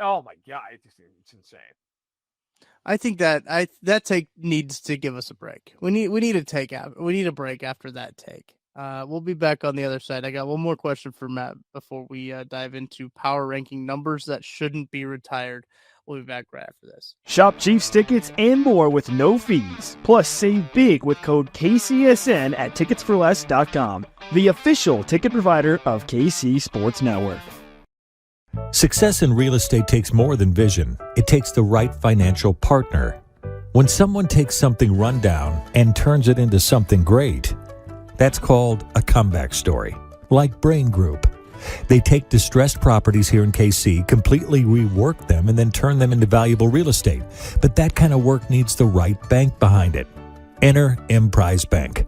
Oh my God, it's insane. I think that take needs to give us a break. We need a take out. We need a break after that take. We'll be back on the other side. I got one more question for Matt before we dive into power ranking numbers that shouldn't be retired. We'll be back right after this. Shop Chiefs tickets and more with no fees. Plus, save big with code KCSN at ticketsforless.com, the official ticket provider of KC Sports Network. Success in real estate takes more than vision. It takes the right financial partner. When someone takes something rundown and turns it into something great, that's called a comeback story, like Brain Group. They take distressed properties here in KC, completely rework them, and then turn them into valuable real estate. But that kind of work needs the right bank behind it. Enter Emprise Bank.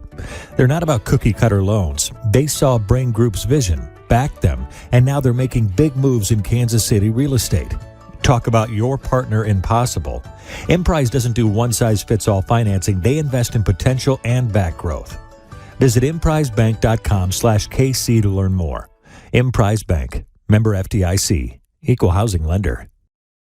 They're not about cookie-cutter loans. They saw Brain Group's vision, backed them, and now they're making big moves in Kansas City real estate. Talk about your partner in possible. Emprise doesn't do one-size-fits-all financing. They invest in potential and back growth. Visit emprisebank.com/KC to learn more. Emprise Bank, member FDIC, equal housing lender.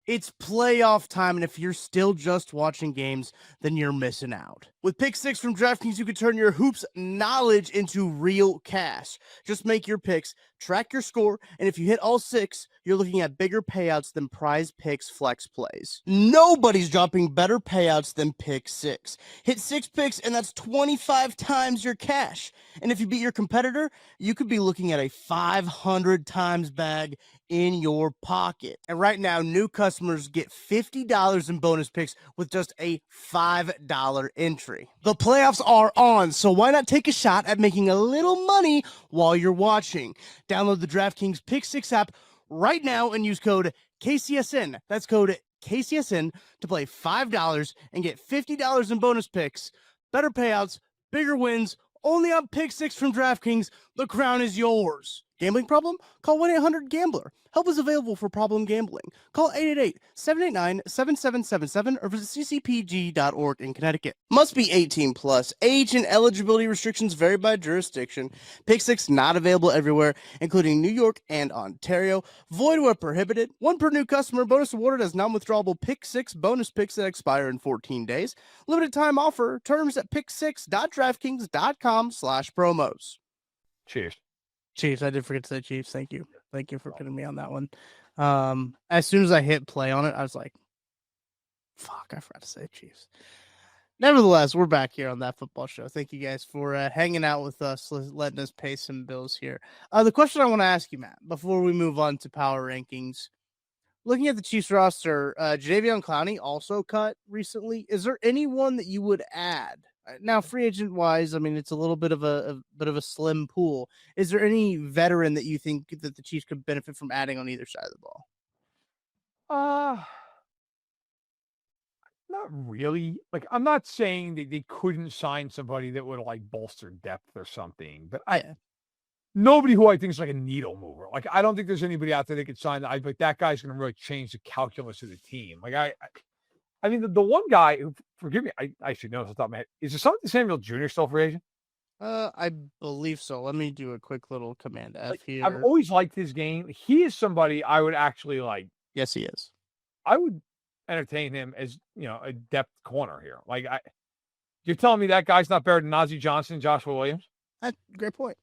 It's playoff time, and if you're still just watching games, then you're missing out. With Pick 6 from DraftKings, you can turn your hoops knowledge into real cash. Just make your picks, track your score, and if you hit all 6, you're looking at bigger payouts than Prize Picks flex plays. Nobody's dropping better payouts than Pick 6. Hit 6 picks, and that's 25 times your cash. And if you beat your competitor, you could be looking at a 500 times bag in your pocket. And right now, new customers get $50 in bonus picks with just a $5 entry. The playoffs are on, so why not take a shot at making a little money while you're watching? Download the DraftKings Pick 6 app right now and use code KCSN. That's code KCSN to play $5 and get $50 in bonus picks. Better payouts, bigger wins, only on Pick 6 from DraftKings. The crown is yours. Gambling problem? Call 1-800-GAMBLER. Help is available for problem gambling. Call 888-789-7777 or visit ccpg.org in Connecticut. Must be 18 plus. Age and eligibility restrictions vary by jurisdiction. Pick 6 not available everywhere, including New York and Ontario. Void where prohibited. One per new customer. Bonus awarded as non-withdrawable Pick 6 bonus picks that expire in 14 days. Limited time offer. Terms at pick6.draftkings.com/promos. Cheers. Chiefs. I did forget to say Chiefs. Thank you. Thank you for getting me on that one. As soon as I hit play on it, I was like, fuck, I forgot to say Chiefs. Nevertheless, we're back here on That Football Show. Thank you guys for hanging out with us, letting us pay some bills here. The question I want to ask you, Matt, before we move on to power rankings, looking at the Chiefs roster, Jadeveon Clowney also cut recently. Is there anyone that you would add? Now, free agent wise, I mean, it's a little bit of a slim pool. Is there any veteran that you think that the Chiefs could benefit from adding on either side of the ball? Not really. Like, I'm not saying that they couldn't sign somebody that would like bolster depth or something, but nobody who I think is like a needle mover. Like, I don't think there's anybody out there that could sign that. Like, that guy's going to really change the calculus of the team. Like, I mean, the one guy who, forgive me, I actually know off the top of my head, is there something Samuel Jr. still free agent? I believe so. Let me do a quick little command F here. I've always liked his game. He is somebody I would actually like. Yes, he is. I would entertain him as, a depth corner here. Like, you're telling me that guy's not better than Najee Johnson and Joshua Williams? That's a great point.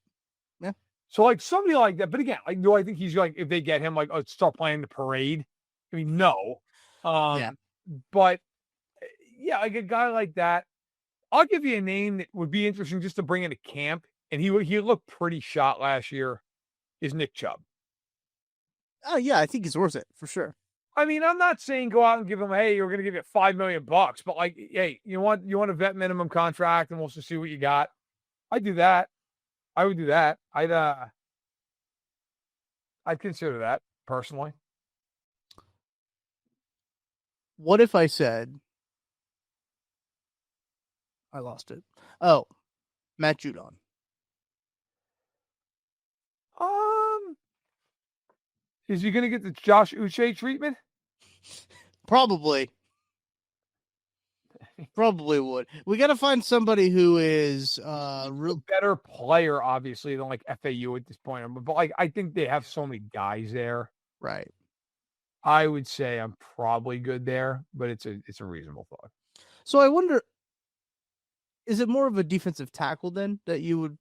Yeah. So, like, somebody like that. But again, like, do I think he's like, if they get him, like, start playing the parade? I mean, no. Yeah. But yeah, like a guy like that, I'll give you a name that would be interesting just to bring into camp, and he looked pretty shot last year, is Nick Chubb. Oh yeah, I think he's worth it for sure. I mean, I'm not saying go out and give him, hey, we're going to give you $5 million, but like, hey, you want a vet minimum contract, and we'll just see what you got. I'd do that. I would do that. I'd consider that personally. What if I said, I lost it. Oh, Matt Judon. Is he going to get the Josh Uche treatment? Probably. Probably would. We got to find somebody who is real better player, obviously, than like FAU at this point. But like, I think they have so many guys there. Right. I would say I'm probably good there, but it's a reasonable thought. So I wonder, is it more of a defensive tackle then that you would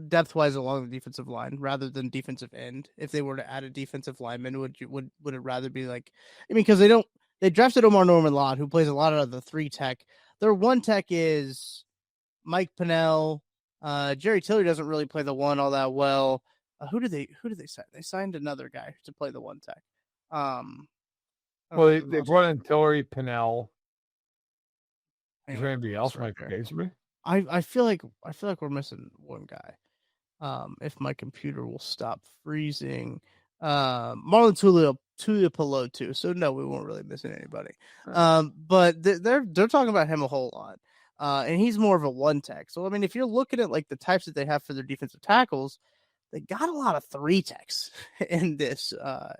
depth wise along the defensive line rather than defensive end? If they were to add a defensive lineman, would it rather be like, I mean, because they drafted Omar Norman-Lott, who plays a lot of the 3 tech. Their 1 tech is Mike Pennell. Jerry Tillery doesn't really play the 1 all that well. Who did they sign? They signed another guy to play the 1 tech. Well, they brought in Tillery, Pennell. Is there anybody else? Mike Gabe? I feel like we're missing one guy. If my computer will stop freezing, Marlon Tuiapolo too. So no, we weren't really missing anybody. But they're talking about him a whole lot. And he's more of a 1 tech. So I mean, if you're looking at like the types that they have for their defensive tackles, they got a lot of 3 techs in this,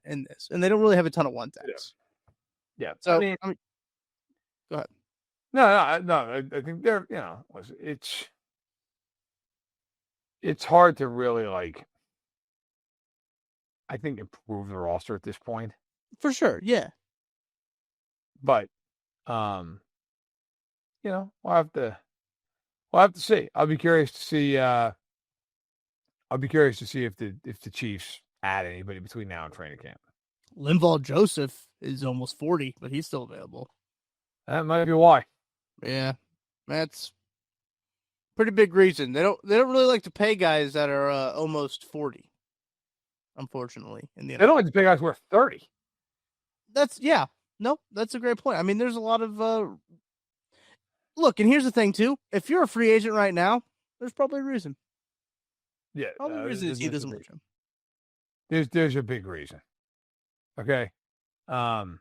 and they don't really have a ton of 1 techs. Yeah. So I mean, go ahead. No. I think they're, it's hard to really like, I think, improve the roster at this point. For sure. Yeah. But, we'll have to see. I'll be curious to see. I'll be curious to see if the Chiefs add anybody between now and training camp. Linval Joseph is almost 40, but he's still available. That might be why. Yeah, that's pretty big reason. They don't really like to pay guys that are almost 40. Unfortunately, in the NFL. They don't like to pay guys who are 30. That's a great point. I mean, there's a lot of look, and here's the thing too. If you're a free agent right now, there's probably a reason. Yeah, probably a reason is he doesn't want him. There's a big reason. Okay, either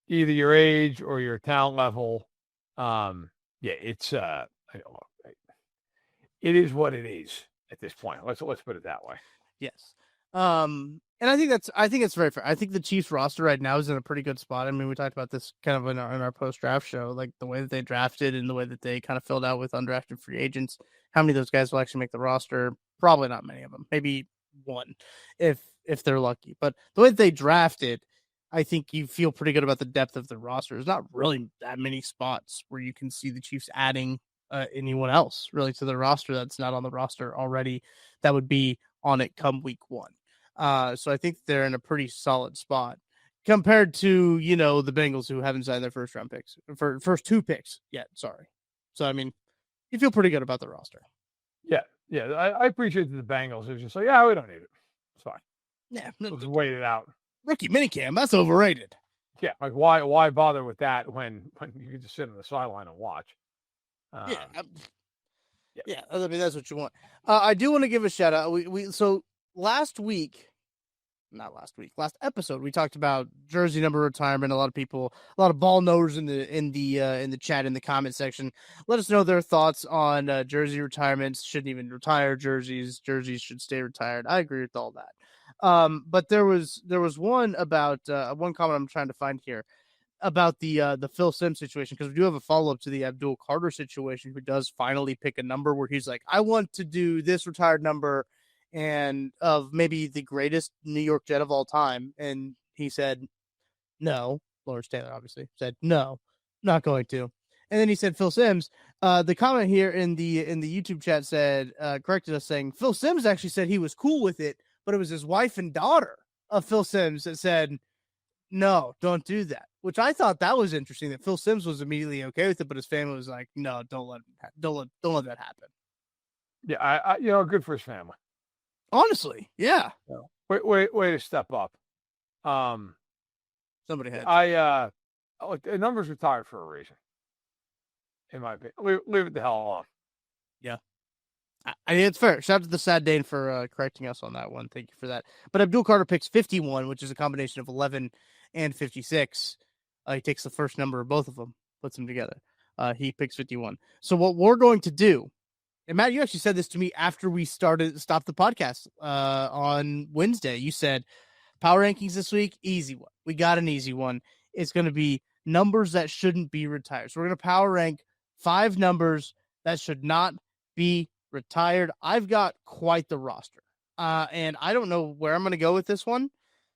your age or your talent level. It's it is what it is at this point. Let's put it that way. Yes. And I think it's very fair. I think the Chiefs roster right now is in a pretty good spot. I mean, we talked about this kind of in our post draft show, like the way that they drafted and the way that they kind of filled out with undrafted free agents. How many of those guys will actually make the roster? Probably not many of them. Maybe one, if they're lucky. But the way that they drafted, I think you feel pretty good about the depth of the roster. There's not really that many spots where you can see the Chiefs adding anyone else really to the roster that's not on the roster already. That would be on it come week 1. So I think they're in a pretty solid spot compared to, the Bengals who haven't signed their first 2 picks yet. Sorry. So, I mean, you feel pretty good about the roster. Yeah. Yeah. I appreciate that the Bengals are just like, yeah, we don't need it. It's fine. Yeah. Let's wait it out. Rookie minicamp. That's overrated. Yeah. Like why bother with that when you can just sit on the sideline and watch? Yeah. I mean, that's what you want. I do want to give a shout out. So last episode, we talked about jersey number retirement. A lot of ball knowers in the chat, in the comment section, let us know their thoughts on jersey retirements. Shouldn't even retire jerseys. Jerseys should stay retired. I agree with all that. But there was one about one comment I'm trying to find here about the Phil Simms situation, because we do have a follow-up to the Abdul Carter situation, who does finally pick a number where he's like, I want to do this retired number and of maybe the greatest New York Jet of all time. And he said, no. Lawrence Taylor obviously said, no, not going to. And then he said, Phil Simms. The comment here in the YouTube chat said, corrected us saying, Phil Simms actually said he was cool with it, but it was his wife and daughter of Phil Simms that said, no, don't do that. Which I thought that was interesting, that Phil Simms was immediately okay with it, but his family was like, no, don't let that happen. Yeah, I good for his family. Honestly, yeah. Way to step up. Somebody had. The number's retired for a reason. In my opinion, leave it the hell alone. Yeah, I think it's fair. Shout out to the Sad Dane for correcting us on that one. Thank you for that. But Abdul Carter picks 51, which is a combination of 11 and 56. He takes the first number of both of them, puts them together. He picks 51. So what we're going to do, and Matt, you actually said this to me after we stopped the podcast on Wednesday. You said, power rankings this week, easy one. We got an easy one. It's going to be numbers that shouldn't be retired. So we're going to power rank 5 numbers that should not be retired. I've got quite the roster. And I don't know where I'm going to go with this one.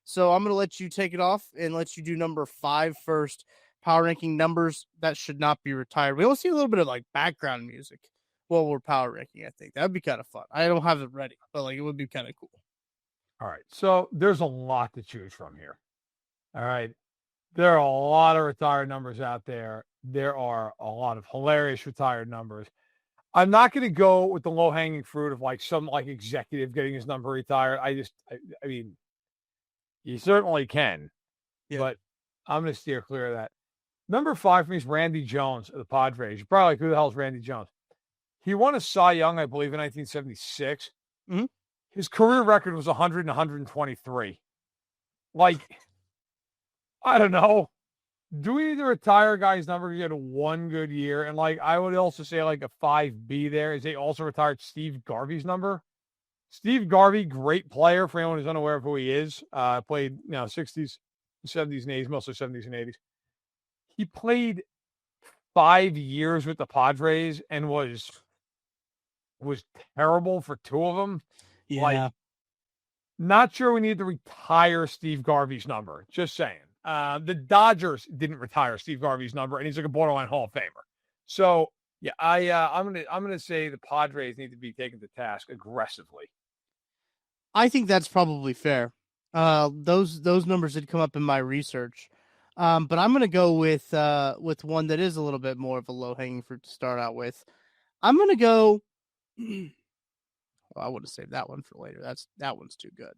So I'm going to let you take it off and let you do number 5 first. Power ranking numbers that should not be retired. We also see a little bit of like background music while we're power ranking. I think that would be kind of fun. I don't have it ready, but like it would be kind of cool. All right. So there's a lot to choose from here. All right. There are a lot of retired numbers out there. There are a lot of hilarious retired numbers. I'm not going to go with the low hanging fruit of like some like executive getting his number retired. I mean, you certainly can, but I'm going to steer clear of that. Number 5 for me is Randy Jones of the Padres. You're probably like, who the hell is Randy Jones? He won a Cy Young, I believe, in 1976. Mm-hmm. His career record was 100 and 123. Like, I don't know. Do we need to retire a guy's number to get one good year? And like, I would also say like a 5B there is they also retired Steve Garvey's number. Steve Garvey, great player for anyone who's unaware of who he is. Played 60s, 70s, and 80s, mostly 70s and 80s. He played 5 years with the Padres and was terrible for 2 of them. Yeah. Like, not sure we need to retire Steve Garvey's number. Just saying. The Dodgers didn't retire Steve Garvey's number, and he's like a borderline Hall of Famer. So yeah, I'm gonna say the Padres need to be taken to task aggressively. I think that's probably fair. Those numbers did come up in my research, but I'm gonna go with one that is a little bit more of a low hanging fruit to start out with. I'm gonna go. I would have saved that one for later. That one's too good.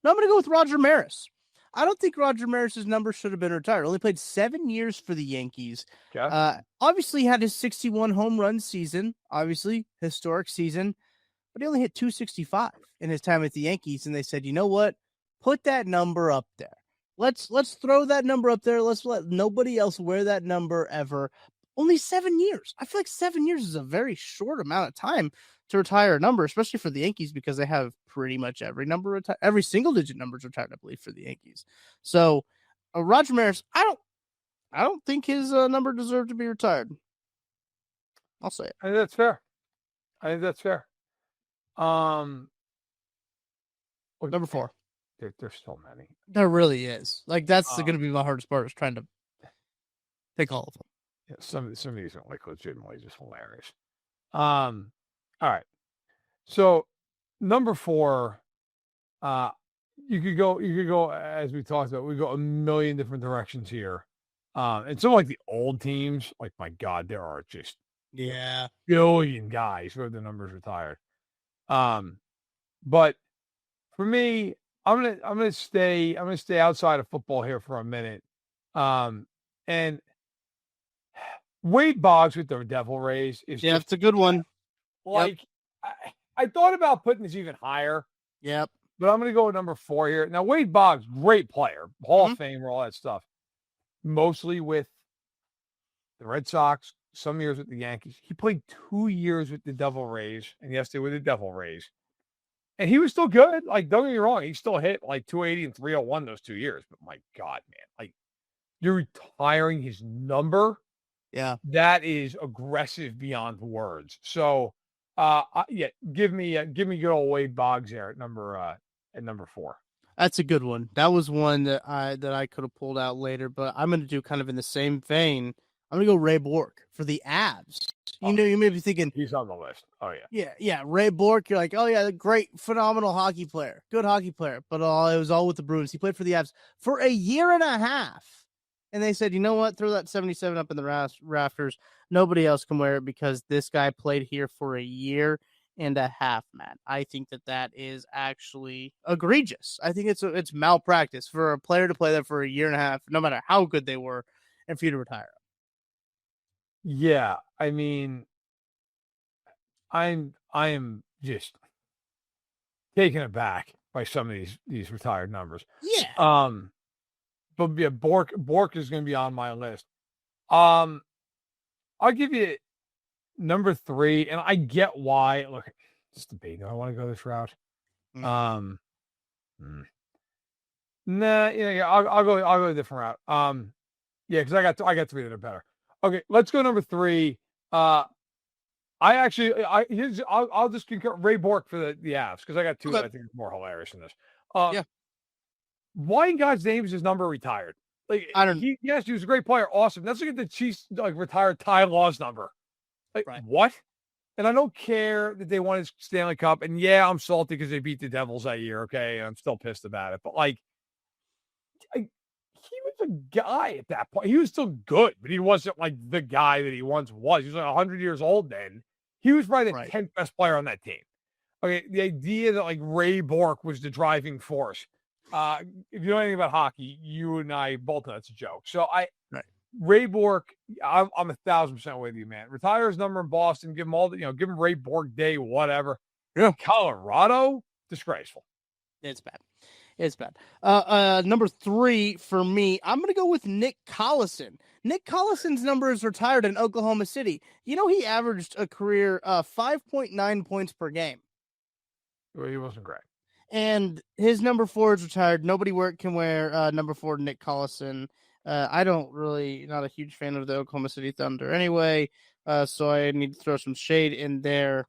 No, I'm gonna go with Roger Maris. I don't think Roger Maris's number should have been retired. Only played 7 years for the Yankees. Okay. Obviously had his 61 home run season. Obviously historic season. But he only hit 265 in his time at the Yankees, and they said, you know what? Put that number up there. Let's throw that number up there. Let's let nobody else wear that number ever. Only 7 years. I feel like 7 years is a very short amount of time to retire a number, especially for the Yankees, because they have pretty much every number retired. Every single digit number is retired, I believe, for the Yankees. So Roger Maris, I don't think his number deserved to be retired. I'll say it. I think that's fair. Number 4. There's so many. There really is. Like that's going to be my hardest part is trying to take all of them. Yeah, some of these are like legitimately just hilarious. All right. So number 4, you could go as we talked about. We go a million different directions here. And some like the old teams, like my God, there are just billion guys who have the numbers retired. But for me, I'm gonna stay outside of football here for a minute. And Wade Boggs with the Devil Rays is it's a good one. Like I thought about putting this even higher. Yep. But I'm gonna go with number 4 here. Now Wade Boggs, great player, Hall of Famer, all that stuff. Mostly with the Red Sox, some years with the Yankees. He played 2 years with the Devil Rays, and yes, they were the Devil Rays. And he was still good. Like, don't get me wrong, he still hit like 280 and 301 those 2 years. But my God, man, like you're retiring his number. Yeah, that is aggressive beyond words. So, give me good old Wade Boggs there at number 4. That's a good one. That was one that I could have pulled out later, but I'm going to do kind of in the same vein. I'm going to go Ray Bork for the Avs. You may be thinking he's on the list. Oh yeah. Yeah. Ray Bork. You're like, oh yeah, great, phenomenal hockey player, good hockey player. But it was all with the Bruins. He played for the Avs for a year and a half, and they said, you know what? Throw that 77 up in the rafters. Nobody else can wear it because this guy played here for a year and a half, man. I think that is actually egregious. I think it's malpractice for a player to play there for a year and a half, no matter how good they were, and for you to retire. Yeah, I mean, I am just taken aback by some of these retired numbers. Yeah. But yeah, Bork is going to be on my list. I'll give you number 3, and I get why. Look, just debating. Do I want to go this route? Nah, I'll go a different route. Because I got 3 that are better. Okay, let's go number 3. I'll just concur Ray Bork for the Avs because I got 2 that I think are more hilarious than this. Why in God's name is his number retired? Like he was a great player, awesome. That's like the Chiefs retired Ty Law's number. Like what? And I don't care that they won his Stanley Cup. And yeah, I'm salty because they beat the Devils that year. Okay, and I'm still pissed about it. But like, he was a guy at that point. He was still good, but he wasn't like the guy that he once was. He was like 100 years old then. He was probably the 10th best player on that team. Okay, the idea that like Ray Bork was the driving force. If you know anything about hockey, you and I both know that's a joke. So Ray Bork, I'm 1,000% with you, man. Retire his number in Boston, give him all the, give him Ray Bork Day, whatever. Yeah, Colorado, disgraceful. It's bad. It's bad. Number 3 for me, I'm going to go with Nick Collison. Nick Collison's number is retired in Oklahoma City. You know, he averaged a career 5.9 points per game. Well, he wasn't great. And his number 4 is retired. Nobody can wear number 4 Nick Collison. I not a huge fan of the Oklahoma City Thunder anyway. So I need to throw some shade in there.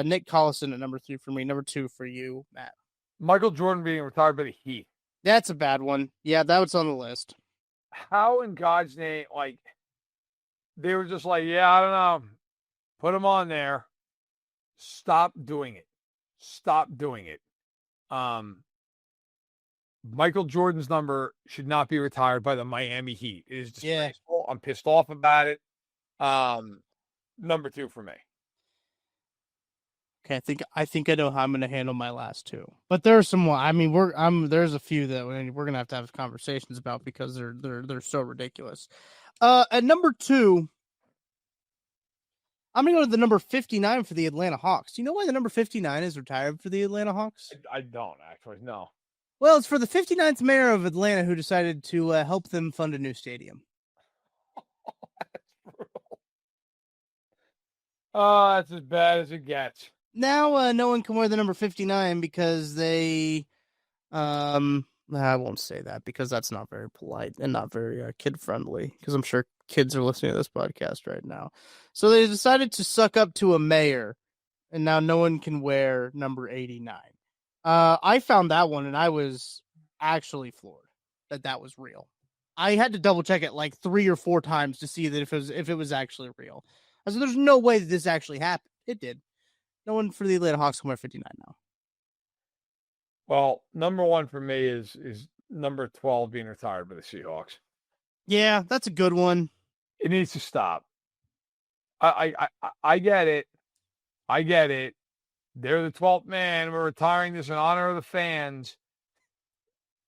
Nick Collison at number 3 for me. Number 2 for you, Matt. Michael Jordan being retired by the Heat. That's a bad one. Yeah, that was on the list. How in God's name, like, they were just like, yeah, I don't know. Put him on there. Stop doing it. Stop doing it. Michael Jordan's number should not be retired by the Miami Heat. It is disgraceful. I'm pissed off about it. Number 2 for me. Okay, I think I know how I'm going to handle my last 2, but there are some more. I mean, there's a few that we're going to have conversations about because they're so ridiculous. At number 2, I'm going to go to the number 59 for the Atlanta Hawks. Do you know why the number 59 is retired for the Atlanta Hawks? I don't actually. No. Well, it's for the 59th mayor of Atlanta who decided to help them fund a new stadium. Oh, that's as bad as it gets. Now, no one can wear the number 59 because they, I won't say that because that's not very polite and not very kid friendly. Because I'm sure kids are listening to this podcast right now. So they decided to suck up to a mayor, and now no one can wear number 89. I found that one, and I was actually floored that was real. I had to double check it like 3 or 4 times to see that if it was actually real. I said, "There's no way that this actually happened." It did. No one for the Atlanta Hawks can wear 59 now. Well, number 1 for me is number 12 being retired by the Seahawks. Yeah, that's a good one. It needs to stop. I get it. I get it. They're the 12th man. We're retiring this in honor of the fans.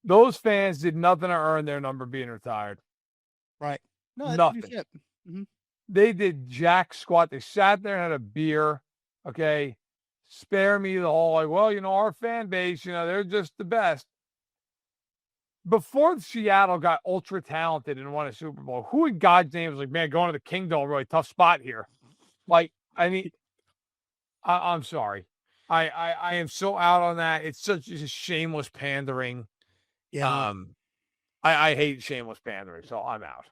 Those fans did nothing to earn their number being retired. Right. No, nothing. Mm-hmm. They did jack squat. They sat there and had a beer. Okay. Spare me the whole, like, well, our fan base, they're just the best. Before Seattle got ultra talented and won a Super Bowl, who in God's name was like, man, going to the Kingdome, really tough spot here. Like, I mean, I'm sorry. I am so out on that. It's such a shameless pandering. Yeah. I hate shameless pandering, so I'm out.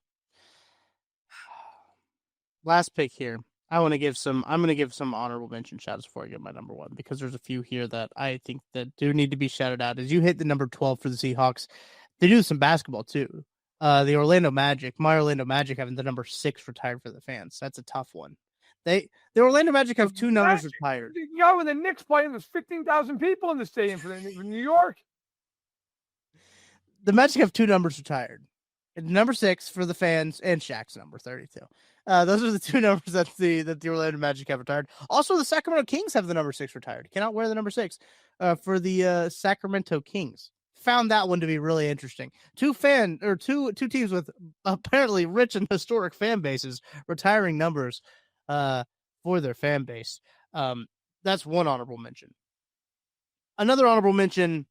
Last pick here. I'm going to give some honorable mention shout-outs before I get my number 1 because there's a few here that I think that do need to be shouted out. As you hit the number 12 for the Seahawks, they do some basketball too. The Orlando Magic, my Orlando Magic having the number 6 retired for the fans. That's a tough one. The Orlando Magic have 2 numbers retired. When the Knicks playing, there's 15,000 people in the stadium for New York. The Magic have 2 numbers retired. Number 6 for the fans and Shaq's number 32. Those are the 2 numbers that the Orlando Magic have retired. Also, the Sacramento Kings have the number 6 retired. Cannot wear the number 6 for the Sacramento Kings. Found that one to be really interesting. Two teams with apparently rich and historic fan bases retiring numbers for their fan base. That's one honorable mention. Another honorable mention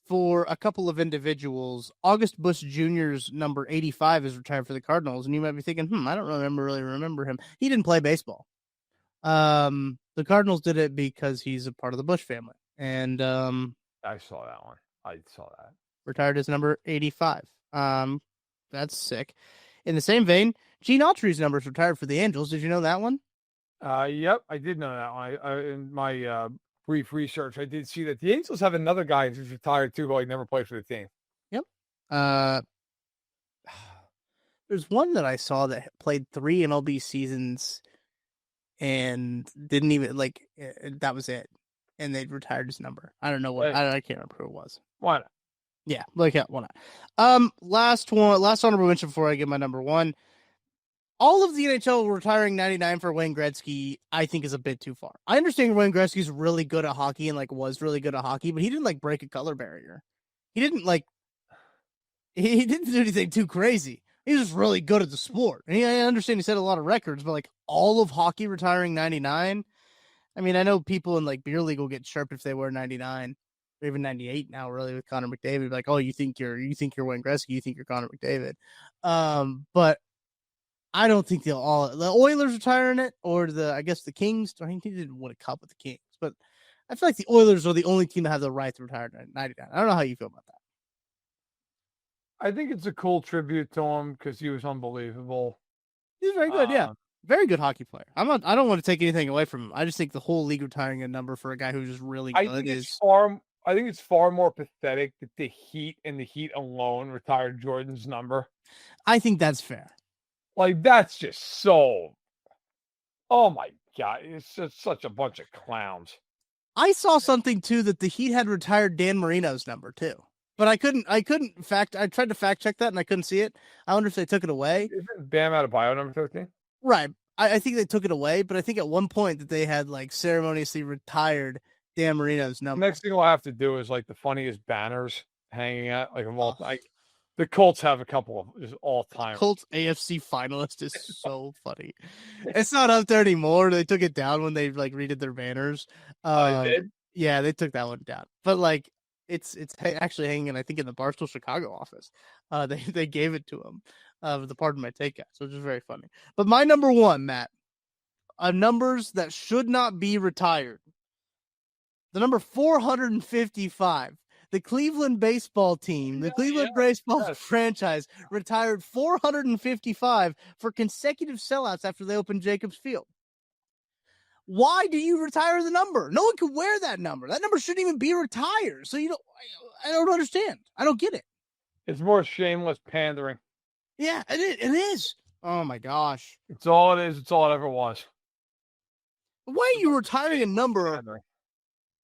for a couple of individuals. August Busch Jr.'s number 85 is retired for the Cardinals, and you might be thinking, I don't really remember him. He didn't play baseball. The Cardinals did it because he's a part of the Busch family, and I saw that one. I saw that. Retired as number 85. That's sick. In the same vein, Gene Autry's number is retired for the Angels. Did you know that one? Yep, I did know that one. In my brief research, I did see that the Angels have another guy who's retired too, but he never played for the team. Yep. There's one that I saw that played 3 MLB seasons and didn't even that was it. And they retired his number. I don't know what. I can't remember who it was. Why not? Yeah, why not? Last honorable mention before I get my number 1. All of the NHL retiring 99 for Wayne Gretzky, I think, is a bit too far. I understand Wayne Gretzky's really good at hockey and was really good at hockey, but he didn't break a color barrier. He didn't he didn't do anything too crazy. He was just really good at the sport. And I understand he set a lot of records, but all of hockey retiring 99. I mean, I know people in beer league will get sharp if they wear 99 or even 98 now, really, with Connor McDavid. Oh, you think you're Wayne Gretzky, you think you're Connor McDavid. But I don't think the Oilers retiring it, or I guess the Kings. I think he didn't win a cup with the Kings, but I feel like the Oilers are the only team that have the right to retire 99. I don't know how you feel about that. I think it's a cool tribute to him because he was unbelievable. He was very good, yeah. Very good hockey player. I don't want to take anything away from him. I just think the whole league retiring a number for a guy who's just really good is far. it's far more pathetic that the Heat and the Heat alone retired Jordan's number. I think that's fair. Like, that's just so. Oh my God, it's just such a bunch of clowns. I saw something too that the Heat had retired Dan Marino's number too, but I couldn't I tried to fact check that and I couldn't see it. I wonder if they took it away. Isn't Bam Adebayo number 13? Right. I think they took it away, but I think at one point that they had like ceremoniously retired Dan Marino's number. Next thing we'll have to do is like the funniest banners hanging out. Like, the Colts have a couple of just all time. Colts AFC finalist is so funny. It's not up there anymore. They took it down when they like redid their banners. They did? Yeah, they took that one down. But like, it's actually hanging, I think, in the Barstool Chicago office. They gave it to him. The Pardon My Take guy, so it's just very funny. But my number one, Matt, numbers that should not be retired. The number 455. The Cleveland baseball team, the Cleveland baseball franchise, retired 455 for consecutive sellouts after they opened Jacobs Field. Why do you retire the number? No one can wear that number. That number shouldn't even be retired. So I don't understand. I don't get it. It's more shameless pandering. Yeah, it is. Oh my gosh. It's all it is. It's all it ever was. Why are you retiring a number?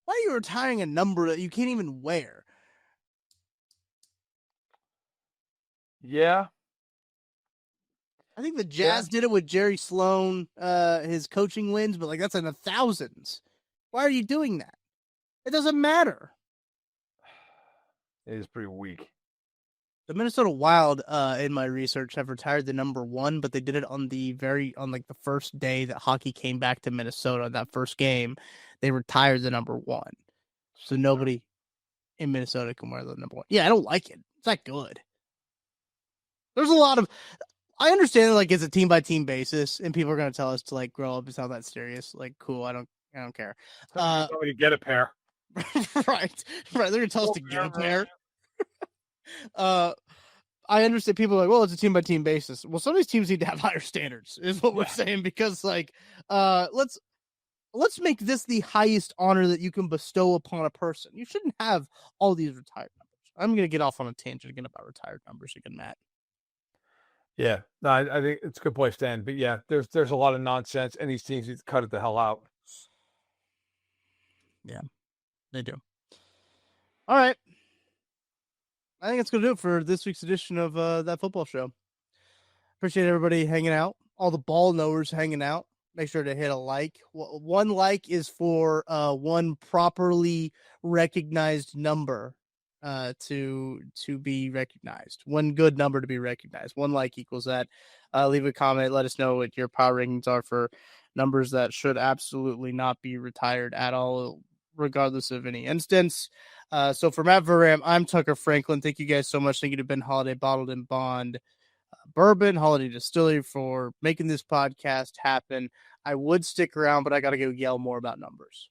Why are you retiring a number that you can't even wear? Yeah. I think the Jazz did it with Jerry Sloan, his coaching wins, but like that's in the thousands. Why are you doing that? It doesn't matter. It is pretty weak. The Minnesota Wild, in my research, have retired the number 1, but they did it on the first day that hockey came back to Minnesota. That first game, they retired the number 1, so nobody in Minnesota can wear the number 1. Yeah, I don't like it. It's not good. There's a lot of. I understand like it's a team by team basis, and people are going to tell us to like grow up. It's not that serious. Like, cool. I don't care. Somebody get a pair. Right. They're going to tell us to get a pair. I understand people are like, well, it's a team by team basis. Well, some of these teams need to have higher standards, is what we're saying, because like, let's make this the highest honor that you can bestow upon a person. You shouldn't have all these retired numbers. I'm going to get off on a tangent again about retired numbers again, Matt. Yeah, no, I think it's a good place to end. But yeah, there's a lot of nonsense, and these teams need to cut it the hell out. Yeah, they do. All right. I think it's going to do it for this week's edition of That Football Show. Appreciate everybody hanging out. All the ball knowers hanging out. Make sure to hit a like. One like is for one properly recognized number to be recognized. One good number to be recognized. One like equals that. Leave a comment. Let us know what your power rankings are for numbers that should absolutely not be retired at all, regardless of any instance. So for Matt Verderame, I'm Tucker Franklin. Thank you guys so much. Thank you to Ben Holiday Bottled in Bond Bourbon, Holiday Distillery, for making this podcast happen. I would stick around, but I got to go yell more about numbers.